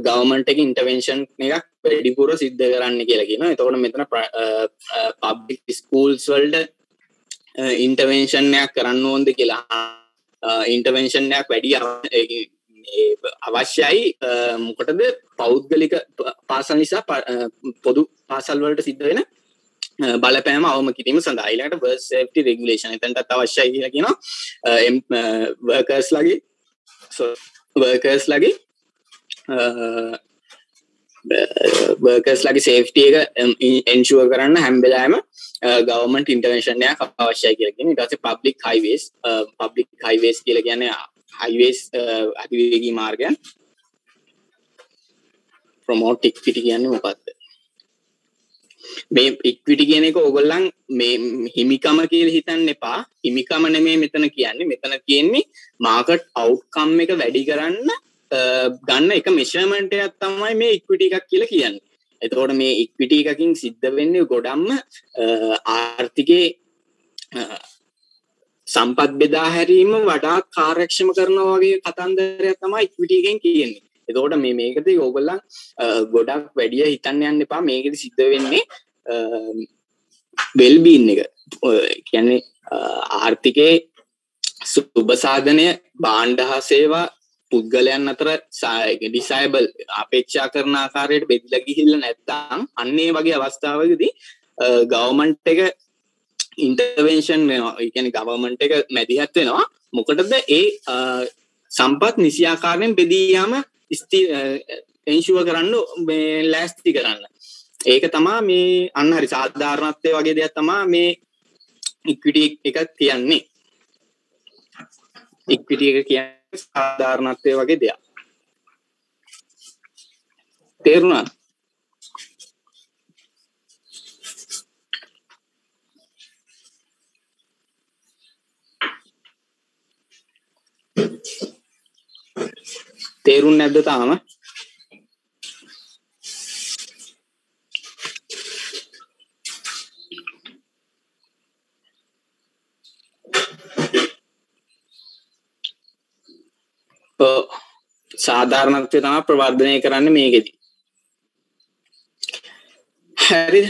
government එකේ intervention එකක් වැඩිපුර සිද්ධ කරන්න කියලා කියනවා. එතකොට මෙතන public schools වලට intervention එකක් කරන්න ඕනද කියලා intervention එකක් වැඩි අවශ්‍යයි. මොකටද පෞද්ගලික පාසල් නිසා පොදු පාසල් වලට සිද්ධ වෙන බලපෑම අවම කිරීම සඳහා. ඊළඟට work safety regulation එතනටත් අවශ්‍යයි කියලා කියනවා. workers ලගේ safety එක ensure කරන්න හැම වෙලාවෙම government intervention එකක් අවශ්‍යයි කියලා කියනවා. ඊට පස්සේ public highways කියලා කියන්නේ highways අධිවේගී මාර්ගයන්. promote equity කියන්නේ මොකක්ද? මේ equity කියන එක ඕගොල්ලන් මේ හිමිකම කියලා හිතන්න එපා. හිමිකම නෙමෙයි මෙතන කියන්නේ. මෙතන කියන්නේ market outcome එක වැඩි කරන්න ගන්න එක measurement එකක් තමයි මේ equity එකක් කියලා කියන්නේ. එතකොට මේ equity එකකින් සිද්ධ වෙන්නේ ගොඩක්ම ආර්ථිකයේ සම්පත් බෙදා හැරීම වඩා කාර්යක්ෂම කරනවා වගේ කතන්දරයක් තමයි equity එකෙන් කියන්නේ. එතකොට මේකදී ඕගොල්ලන් ගොඩක් වැඩි හිතන්න යන්න එපා. මේකෙදි සිද්ධ වෙන්නේ වෙල්බීන් එක කියන්නේ ආර්ථිකයේ සුබ සාධනය භාණ්ඩ හා සේවා පුද්ගලයන් අතර ඩිසයිබල් අපේක්ෂා කරන ආකාරයට බෙදලා ගිහිල්ලා නැත්නම් අන්නේ වගේ අවස්ථාවකදී ගවර්න්මන්ට් එක ඉන්ටර්වෙන්ෂන් වෙනවා. ඒ කියන්නේ ගවර්න්මන්ට් එක මැදිහත් වෙනවා. මොකටද ඒ සම්පත් නිසි ආකාරයෙන් බෙදී යාම එන්ෂුවර් කරන්න මේ ලෑස්ති කරන්න. ඒක තමයි මේ අන්න හරි සාධාරණත්වයේ වගේ දෙයක් තමයි මේ ඉක්විටි එක කියන්නේ. ඉක්විටි එක කියන්නේ සාධාරණත්වයේ වගේ දෙයක්. තේරුණාද? තේරුන්නේ නැද්ද තාම? සාධාරණත්වය තමයි ප්‍රවර්ධනය කරන්න මේකෙදි. හරිද?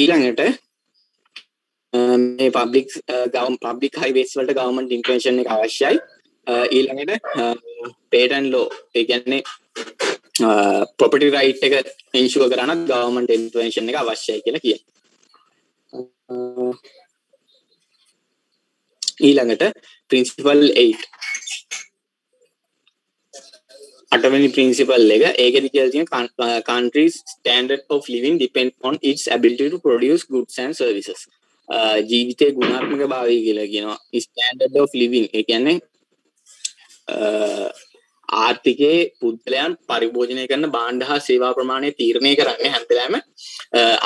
ඊළඟට මේ පබ්ලික් හයිවේස් වලට ගවර්න්මන්ට් ඉන්ටර්වෙන්ෂන් එක අවශ්‍යයි. ඊළඟට පේටන්ට් ලෝ ඒ කියන්නේ ප්‍රොපර්ටි රයිට් එක ඉන්ෂුවර් කරන්න ගවර්න්මන්ට් ඉන්ටර්වෙන්ෂන් එක අවශ්‍යයි කියලා කියනවා. ඊළඟට ප්‍රින්සිපල් 8 අටවෙනි ප්‍රින්සිපල් එක ඒකෙදි කියලා තියෙන countries standard of living depend on its ability to produce goods and services. ජීවිතයේ ගුණාත්මක භාවය කියලා කියනවා. standard of living ඒ කියන්නේ ආර්ථිකයේ පුද්ගලයන් පරිභෝජනය කරන භාණ්ඩ හා සේවා ප්‍රමාණය තීරණය කරන්නේ හැම වෙලාවෙම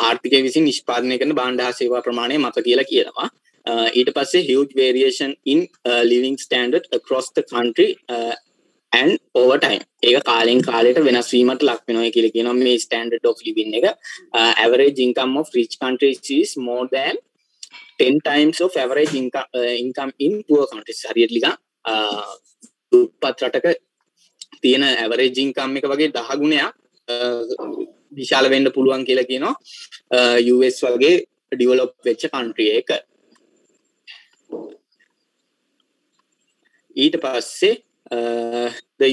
ආර්ථිකය විසින් නිෂ්පාදනය කරන භාණ්ඩ හා සේවා ප්‍රමාණය මත කියලා කියනවා. ඊට පස්සේ huge variation in living standard across the country and over time ඒක කාලෙන් කාලයට වෙනස් වීමට ලක් වෙනවා කියලා කියනවා මේ standard of living එක. Average income of rich countries is more than 10 times of average income in poor countries. හරියට නිකන් දුප්පත් රටක තියෙන average income එක වගේ 10 ගුණයක් විශාල වෙන්න පුළුවන් කියලා කියනවා US වගේ develop වෙච්ච country එක. ඊට පස්සේ the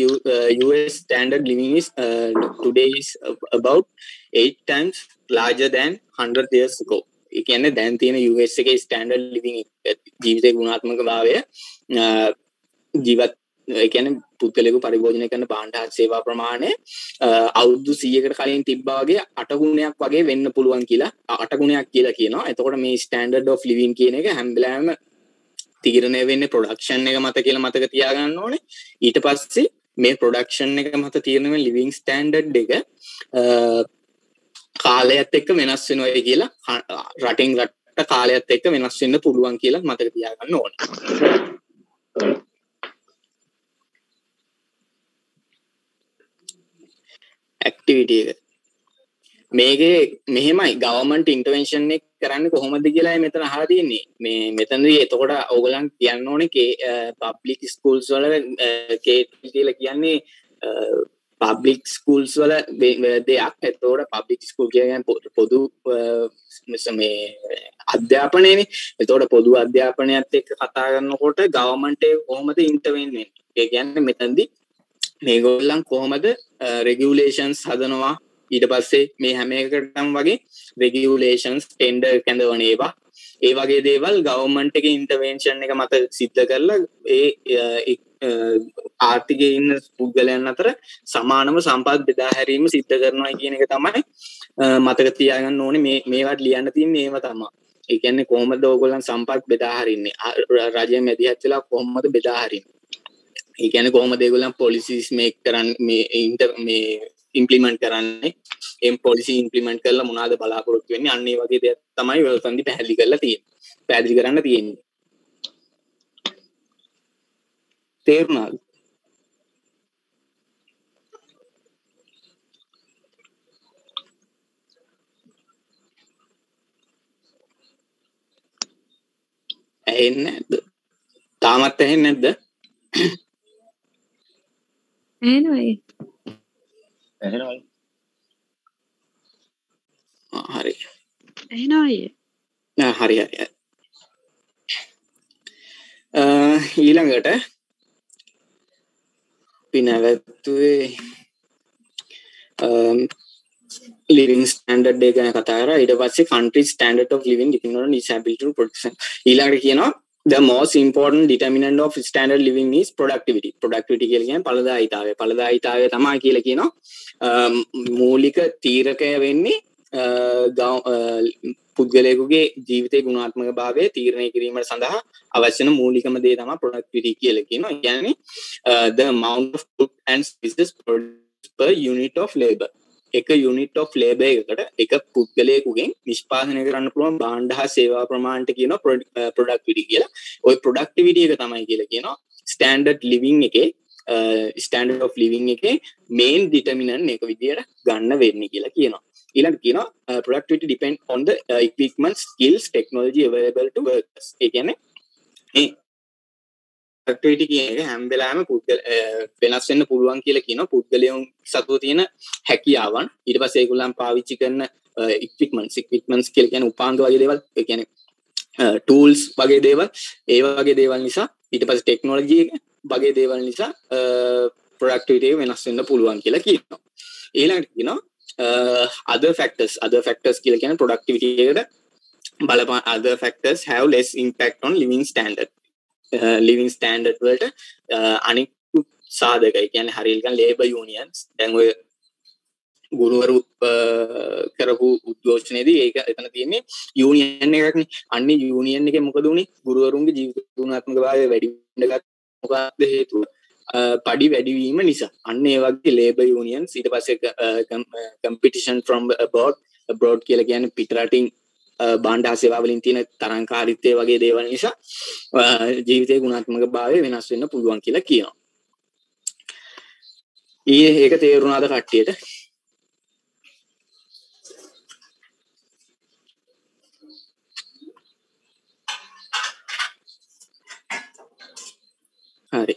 US standard living is today is about 8 times larger than 100 years ago. ඒ කියන්නේ දැන් තියෙන US එකේ standard living ජීවිතේ ගුණාත්මක භාවය ජීවත් ඒ කියන්නේ පුද්ගලයෙකු පරිභෝජනය කරන භාණ්ඩ හා සේවා ප්‍රමාණය අවුරුදු 100කට කලින් තිබ්බා වගේ 8 ගුණයක් වගේ වෙන්න පුළුවන් කියලා 8 ගුණයක් කියලා කියනවා. එතකොට මේ standard of living කියන එක හැම වෙලාවෙම තීරණය වෙන්නේ ප්‍රොඩක්ෂන් එක මත කියලා මතක තියාගන්න ඕනේ. ඊට පස්සේ මේ ප්‍රොඩක්ෂන් එක මත තීරණය වෙන ලිවිං ස්ටෑන්ඩඩ් එක කාලයත් එක්ක වෙනස් වෙනවා කියලා රටින් රට කාලයත් එක්ක වෙනස් වෙන්න පුළුවන් කියලා මතක තියාගන්න ඕනේ. ඇක්ටිවිටි එක මේකේ මෙහෙමයි ගවර්න්මන්ට් ඉන්ටර්වෙන්ෂන් එක කරන්නේ කොහොමද කියලා මෙතන අහලා තියෙන්නේ. මේ මෙතනදී එතකොට ඕගලන් කියන්න ඕනේ පබ්ලික් ස්කූල්ස් වල කේටල් කියලා කියන්නේ පබ්ලික් ස්කූල්ස් වල දෙයක්. එතකොට පබ්ලික් ස්කූල් කියන්නේ පොදු මේ අධ්‍යාපනයනේ. එතකොට පොදු අධ්‍යාපනයත් එක්ක කතා කරනකොට ගවර්න්මන්ට් එක කොහොමද ඉන්ටර්වෙන් වෙන්නේ? ඒ කියන්නේ මෙතනදී මේගොල්ලන් කොහොමද රෙගියුලේෂන්ස් හදනවා ඊට පස්සේ මේ හැම එකකටම වගේ රෙගියුලේෂන්ස් ටෙන්ඩර් කැඳවන ඒවා ඒ වගේ දේවල් ගවර්න්මන්ට් එකේ ඉන්ටර්වෙන්ෂන් එක මත සිද්ධ කරලා ඒ ආර්ථිකයේ ඉන්න පුද්ගලයන් අතර සමානව සම්පත් බෙදා හැරීම සිද්ධ කරනවා කියන එක තමයි මතක තියාගන්න ඕනේ. මේවට ලියන්න තියෙන්නේ ඒව තමයි. ඒ කියන්නේ කොහොමද ඕගොල්ලන් සම්පත් බෙදා හරින්නේ? රජය මැදිහත් වෙලා කොහොමද බෙදා හරින්නේ? ඒ කියන්නේ කොහොමද ඒගොල්ලන් පොලිසිස් මේක් කරන්නේ මේ ඉම්ප්ලිමන්ට් කරන්නේ එම් පොලිසි ඉම්ප්ලිමන්ට් කරලා මොනවාද බලාපොරොත්තු වෙන්නේ අන්න ඒ වගේ දේවල් තමයි වෙලකන්දි පැහැදිලි කරලා තියෙන්නේ. පැහැදිලි කරන්න තියෙන්නේ. තේරුණාද? ඇහෙන්නේ නැද්ද? තාමත් ඇහෙන්නේ නැද්ද? ඇහෙනවයි. ඇහෙනවයි. හරි. ඇහෙනවයි. හරි හරි. ඊළඟට පිනවැත්තුවේ living standard එක ගැන කතා කරා. ඊට පස්සේ country standard of living depending on disability to protection. ඊළඟට කියනවා the most important determinant of standard living is productivity. Productivity කියලා කියන්නේ ඵලදායීතාවය. ඵලදායීතාවය තමයි කියලා කියනවා මූලික තීරකය වෙන්නේ පුද්ගලයෙකුගේ ජීවිතයේ ගුණාත්මක භාවය තීරණය කිරීම සඳහා අවශ්‍ය වෙන මූලිකම දේ තමයි productivity කියලා කියනවා. ඒ කියන්නේ the amount of goods and services produced per unit of labor. එක යුනිට් ඔෆ් ලේබර් එකකට එක පුද්ගලයෙකුගෙන් නිෂ්පාදනය කරන්න පුළුවන් භාණ්ඩ හා සේවා ප්‍රමාණයට කියනවා ප්‍රොඩක්ටිවිටි කියලා. ওই ප්‍රොඩක්ටිවිටි එක තමයි කියලා කියනවා ස්ටෑන්ඩඩ් ලිවිං එකේ ස්ටෑන්ඩඩ් ඔෆ් ලිවිං එකේ මේන් ඩිටර්මිනන්ට් එක විදියට ගන්න වෙන්නේ කියලා කියනවා. ඊළඟට කියනවා productivity depend on the equipment skills technology available to workers. ඒ කියන්නේ මේ productivity කියන එක හැම වෙලාවෙම වෙනස් වෙන්න පුළුවන් කියලා කියනවා පුද්ගලයන් සතුව තියෙන හැකියාවන්. ඊට පස්සේ ඒගොල්ලන් පාවිච්චි කරන equipments කියලා කියන්නේ උපාංග වගේ දේවල්. ඒ කියන්නේ tools වගේ දේවල්. ඒ වගේ දේවල් නිසා ඊට පස්සේ technology එක වගේ දේවල් නිසා productivity එක වෙනස් වෙන්න පුළුවන් කියලා කියනවා. ඊළඟට කියනවා other factors කියලා කියන්නේ productivity එකට බලපාන other factors have less impact on living standard. living standard වලට අනික් සාධක. ඒ කියන්නේ හරියට ගන්න labor unions දැන් ඔය ගුරුවරු කරපු උද්ඝෝෂණයේදී ඒක එතන තියෙන්නේ යූනියන් එකක්නේ. අන්නේ යූනියන් එකේ මොකද උනේ? ගුරුවරුන්ගේ ජීවිත ගුණාත්මක භාවය වැඩි වෙන්න ගත්ත මොකක්ද හේතුව? පඩි වැඩි වීම නිසා. අන්න ඒ වගේ labor unions ඊට පස්සේ competition from abroad කියලා කියන්නේ පිටරටින් භාණ්ඩ හා සේවා වලින් තියෙන තරංකාරීත්වය වගේ දේවල් නිසා ජීවිතයේ ගුණාත්මක භාවය වෙනස් වෙන්න පුළුවන් කියලා කියනවා. ඒක තේරුණාද කට්ටියට? හරි.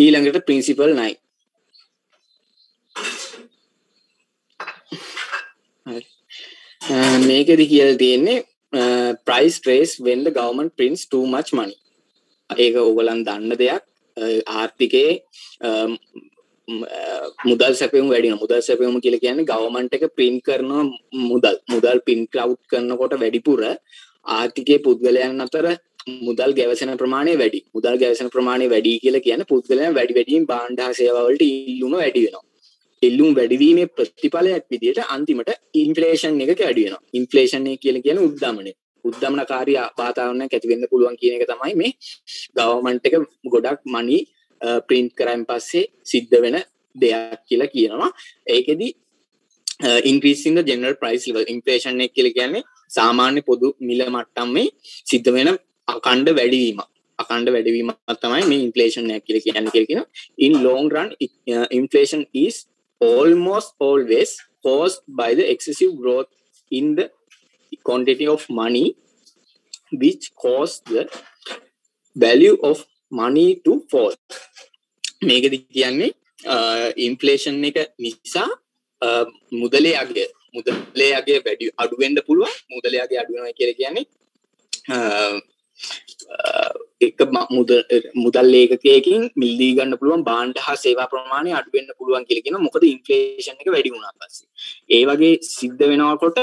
ඊළඟට principle 9. හරි. මේකෙදි කියලා තියෙන්නේ price raise when the government prints too much money. ඒක ඕගලන් දන්න දෙයක්. ආර්ථිකයේ මුදල් සැපයුම වැඩි වෙනවා. මුදල් සැපයුම කියලා කියන්නේ government එක print කරන මුදල් print out කරනකොට වැඩිපුර ආර්ථිකයේ පුද්ගලයන් අතර මුදල් ගැවසෙන ප්‍රමාණය වැඩි. මුදල් ගැවසෙන ප්‍රමාණය වැඩි කියලා කියන්නේ පුද්ගලයන් වැඩියෙන් භාණ්ඩ හා සේවා වලට ඉල්ලුම වැඩි වෙනවා. ඉල්ලුම් වැඩිවීමේ ප්‍රතිඵලයක් විදිහට අන්තිමට ඉන්ෆ්ලේෂන් එක වැඩි වෙනවා. ඉන්ෆ්ලේෂන් එක කියන්නේ උද්දමනකාරී වාතාවරණයක් ඇති වෙන්න පුළුවන් කියන එක තමයි මේ ගවර්න්මන්ට් එක ගොඩක් මනි print කරාන් පස්සේ සිද්ධ වෙන දෙයක් කියලා කියනවා. ඒකෙදි increasing the general price level inflation එක කියලා කියන්නේ සාමාන්‍ය පොදු මිල මට්ටමේ සිද්ධ වෙන අඛණ්ඩ වැඩිවීමක් තමයි මේ ඉන්ෆ්ලේෂන් එක කියලා කියනවා. In long run inflation is almost always caused by the excessive growth in the quantity of money which cause the value of money to fall. මේකද කියන්නේ ඉන්ෆ්ලේෂන් එක නිසා මුදලේ අගය වැඩි අඩු වෙන්න පුළුවන්. මුදලේ අගය අඩු වෙනවා කියලා කියන්නේ එක මුදල් ඒකකයකින් මිලදී ගන්න පුළුවන් භාණ්ඩ හා සේවා ප්‍රමාණය අඩු වෙන්න පුළුවන් කියලා කියනවා. මොකද ඉන්ෆ්ලේෂන් එක වැඩි වුණා පස්සේ. ඒ වගේ සිද්ධ වෙනකොට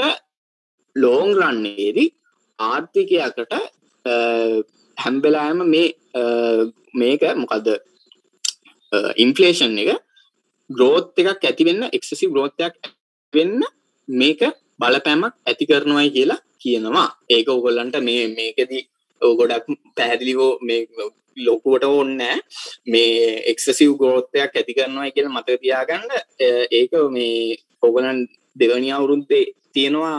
ලොංග් රන් එකේදී ආර්ථිකයකට හැම වෙලාවෙම මේක මොකද ඉන්ෆ්ලේෂන් එක growth එකක් ඇති වෙන්න excessive growth එකක් වෙන්න මේක බලපෑමක් ඇති කරනවායි කියලා කියනවා. ඒක ඕගොල්ලන්ට මේකෙදි ගොඩක් පැහැදිලිව මේ ලොකුවට ඕනේ මේ excessive growth එකක් ඇති කරනවායි කියලා මතක තියාගන්න. ඒක මේ ඕගොල්ලන් දෙවෙනි අවුරුද්දේ තියෙනවා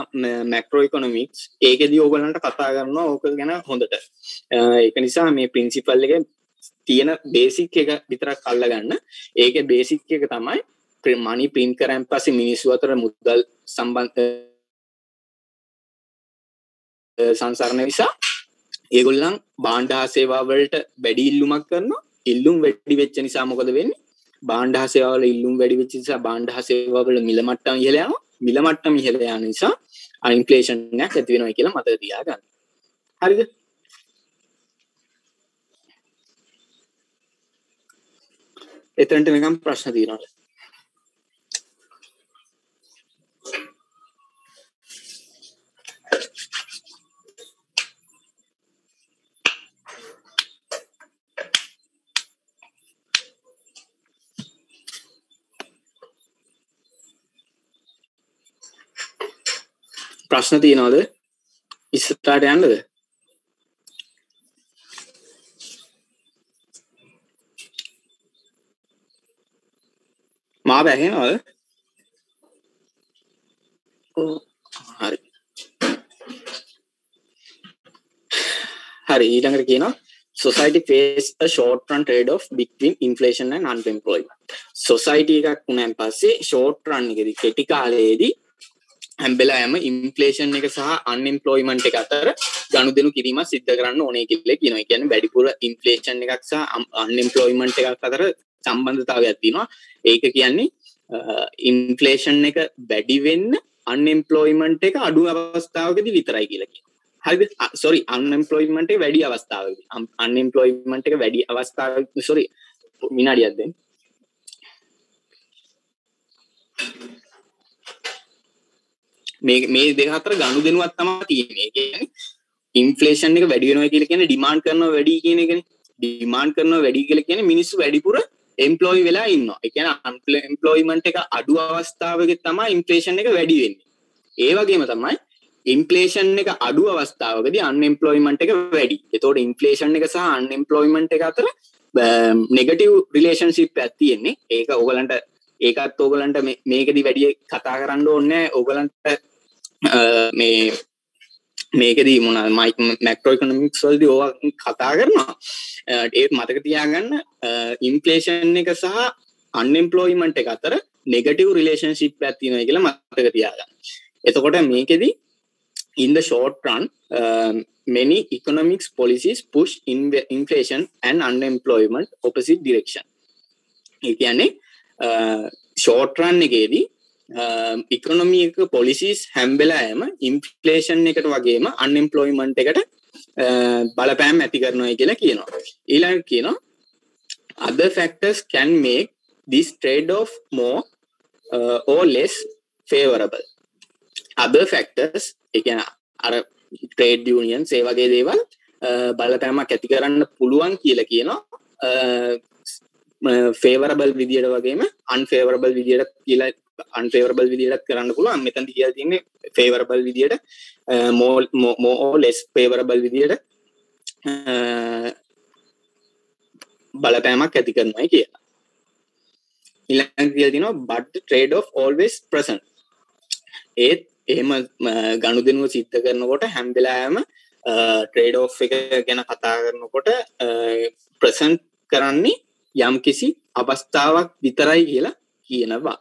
මැක්‍රෝ ඉකොනොමික්ස්. ඒකෙදි ඕගොල්ලන්ට කතා කරනවා ඕක ගැන හොඳට. ඒක නිසා මේ ප්‍රින්සිපල් එකේ තියෙන බේසික් එක විතරක් අල්ලගන්න. ඒකේ බේසික් එක තමයි මනි print කරන් පස්සේ මිනිස්සු අතර මුදල් සම්බන්ධ සංසරණ නිසා ඒගොල්ලන් භාණ්ඩ හා සේවා වලට වැඩි ඉල්ලුමක් කරනවා. ඉල්ලුම් වැඩි වෙච්ච නිසා මොකද වෙන්නේ? භාණ්ඩ හා සේවා වල ඉල්ලුම් වැඩි වෙච්ච නිසා භාණ්ඩ හා සේවා වල මිල මට්ටම ඉහළ යනවා. මිල මට්ටම ඉහළ යන නිසා ඉන්ෆ්ලේෂන් එකක් ඇති වෙනවා කියලා මතක තියාගන්න. හරිද? එතනට නිකම් ප්‍රශ්න තියෙනවද? ප්‍රශ්න තියෙනවද? ඉස්සරහට යන්නද? මාව ඇහෙනවද? හරි. හරි ඊළඟට කියනවා society face a short run trade off between inflation and unemployment. society එකක් වුණාන් පස්සේ short run එකේදී කෙටි කාලයේදී හැම්බෙලාම ඉන්ෆ්ලේෂන් එක සහ අන්එම්ප්ලොයිමන්ට් එක අතර ගනුදෙනු කිරීමක් සිද්ධ කරන්න ඕනේ කියලා කියනවා. ඒ කියන්නේ වැඩිපුර ඉන්ෆ්ලේෂන් එකක් සහ අන්එම්ප්ලොයිමන්ට් එකක් අතර සම්බන්ධතාවයක් තියෙනවා. ඒක කියන්නේ ඉන්ෆ්ලේෂන් එක වැඩි වෙන්න අන්එම්ප්ලොයිමන්ට් එක අඩු අවස්ථාවකදී විතරයි කියලා කියනවා. හරිද? sorry අන්එම්ප්ලොයිමන්ට් එක වැඩි අවස්ථාවකදී. අන්එම්ප්ලොයිමන්ට් එක වැඩි අවස්ථාවකදී sorry විනාඩියක් දෙන්න. මේ දෙක අතර ගනුදෙනුවක් තමයි තියෙන්නේ. ඒ කියන්නේ ඉන්ෆ්ලේෂන් එක වැඩි වෙනවා කියලා කියන්නේ ඩිමාන්ඩ් කරනවා වැඩි කියන එකනේ. ඩිමාන්ඩ් කරනවා වැඩි කියලා කියන්නේ මිනිස්සු වැඩිපුර එම්ප්ලොයි වෙලා ඉන්නවා. ඒ කියන්නේ අන්එම්ප්ලොයිමන්ට් එක අඩු අවස්ථාවකදී තමයි ඉන්ෆ්ලේෂන් එක වැඩි වෙන්නේ. ඒ වගේම තමයි ඉන්ෆ්ලේෂන් එක අඩු අවස්ථාවකදී අන්එම්ප්ලොයිමන්ට් එක වැඩි. ඒතකොට ඉන්ෆ්ලේෂන් එක සහ අන්එම්ප්ලොයිමන්ට් එක අතර නෙගටිව් රිලේෂන්ෂිප් එකක් තියෙන්නේ. ඒක ඕගලන්ට ඒකත් ඕගලන්ට මේකෙදි වැඩි කතා කරන්න ඕනේ නැහැ. ඕගලන්ට මේකෙදී මොනවාද මැක්‍රෝ ඉකොනොමික්ස් වලදී ඕවා කතා කරනවා. ඒක මතක තියාගන්න ඉන්ෆ්ලේෂන් එක සහ අන්එම්ප්ලොයිමන්ට් එක අතර නෙගටිව් රිලේෂන්ෂිප් එකක් තියෙනවා කියලා මතක තියාගන්න. එතකොට මේකෙදී in the short run many economics policies push inflation and unemployment opposite direction. ඒ කියන්නේ ෂෝට් රන් එකේදී ඉකොනොමි එක පොලිසිස් හැම වෙලාවෙම ඉන්ෆ්ලේෂන් එකට වගේම අන්එම්ප්ලොයිමන්ට් එකට බලපෑම් ඇති කරනවා කියලා කියනවා. ඊළඟට කියනවා other factors can make this trade off more or less favorable. other factors ඒ කියන්නේ අර trade unions ඒ වගේ දේවල් බලපෑමක් ඇති කරන්න පුළුවන් කියලා කියනවා. favorable විදියට වගේම unfavorable විදියට කියලා unfavorable විදියට කරන්න පුළුවන්. මෙතනදී කියලා තියෙන්නේ favorable විදියට more or less favorable විදියට බලපෑමක් ඇති කරනවා කියලා. ඊළඟට කියලා තියෙනවා but the trade off always present. ඒත් එහෙම ගනුදෙනුව සිද්ධ කරනකොට හැම වෙලාවෙම trade off එක ගැන කතා කරනකොට present කරන්නේ යම් කිසි අවස්ථාවක් විතරයි කියලා කියනවා.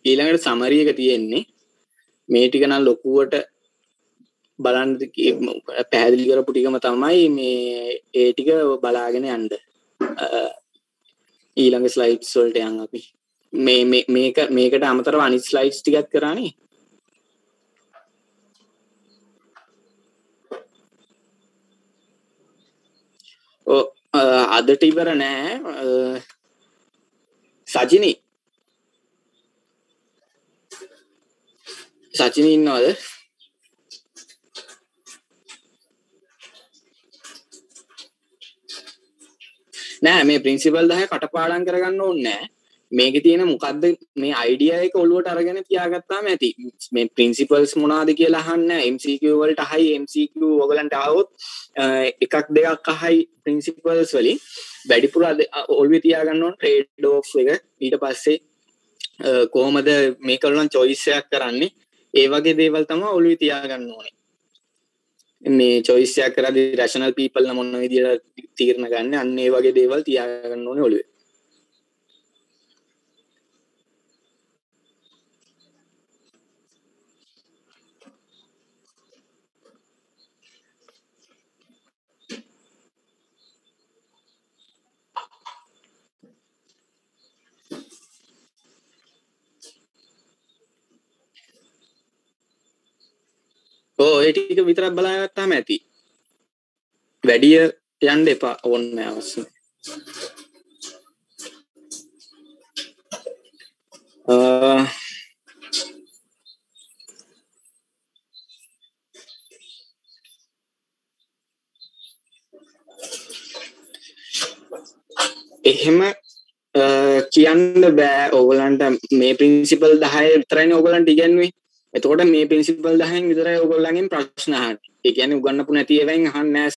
ඊළඟට සමරි එක තියෙන්නේ මේ ටික නම් ලොකුවට බලන්න පැහැදිලි කරපු ටිකම තමයි මේ ඒ ටික බලාගෙන යන්න. ඊළඟ ස්ලයිඩ්ස් වලට යන් අපි. මේකට අමතරව අනිත් ස්ලයිඩ්ස් ටිකක් කරානේ. අදට ඉවර නෑ. සජිනි ඉන්නවද? නෑ මේ ප්‍රින්සිපල් 10 කටපාඩම් කරගන්න ඕනේ නෑ. මේකේ තියෙන මොකද්ද මේ අයිඩියා එක ඔළුවට අරගෙන තියාගත්තාම ඇති. මේ ප්‍රින්සිපල්ස් මොනවාද කියලා අහන්නේ MCQ වලට අහයි. MCQ ඔයගලන්ට ආවොත් එකක් දෙකක් අහයි ප්‍රින්සිපල්ස් වලින්. වැඩිපුර ඔළුවේ තියාගන්න ඕන ට්‍රේඩ් ඔෆ් එක. ඊට පස්සේ කොහොමද මේක වලින් choice එකක් කරන්නේ? ඒ වගේ දේවල් තමයි ඔළුවේ තියාගන්න ඕනේ. මේ choice එකක් කරද්දී rational people නම් මොන විදියට තීරණ ගන්න අන්න ඒ වගේ දේවල් තියාගන්න ඕනේ ඔළුවේ. ඒ ටික විතරක් බලාගත්තාම ඇති. වැඩිය යන්න එපා ඕනේ අවශ්‍ය. එහෙම කියන්න බෑ ඕගොල්ලන්ට මේ ප්‍රින්සිපල් 10 විතරයිනේ ඕගොල්ලන්ට ඉගෙනුවේ. එතකොට මේ ප්‍රින්සිපල් 10න් විතරයි ඕගොල්ලන්ගෙන් ප්‍රශ්න අහන්නේ. ඒ කියන්නේ උගන්නපු නැති ඒවායින් අහන්නේ නැහැ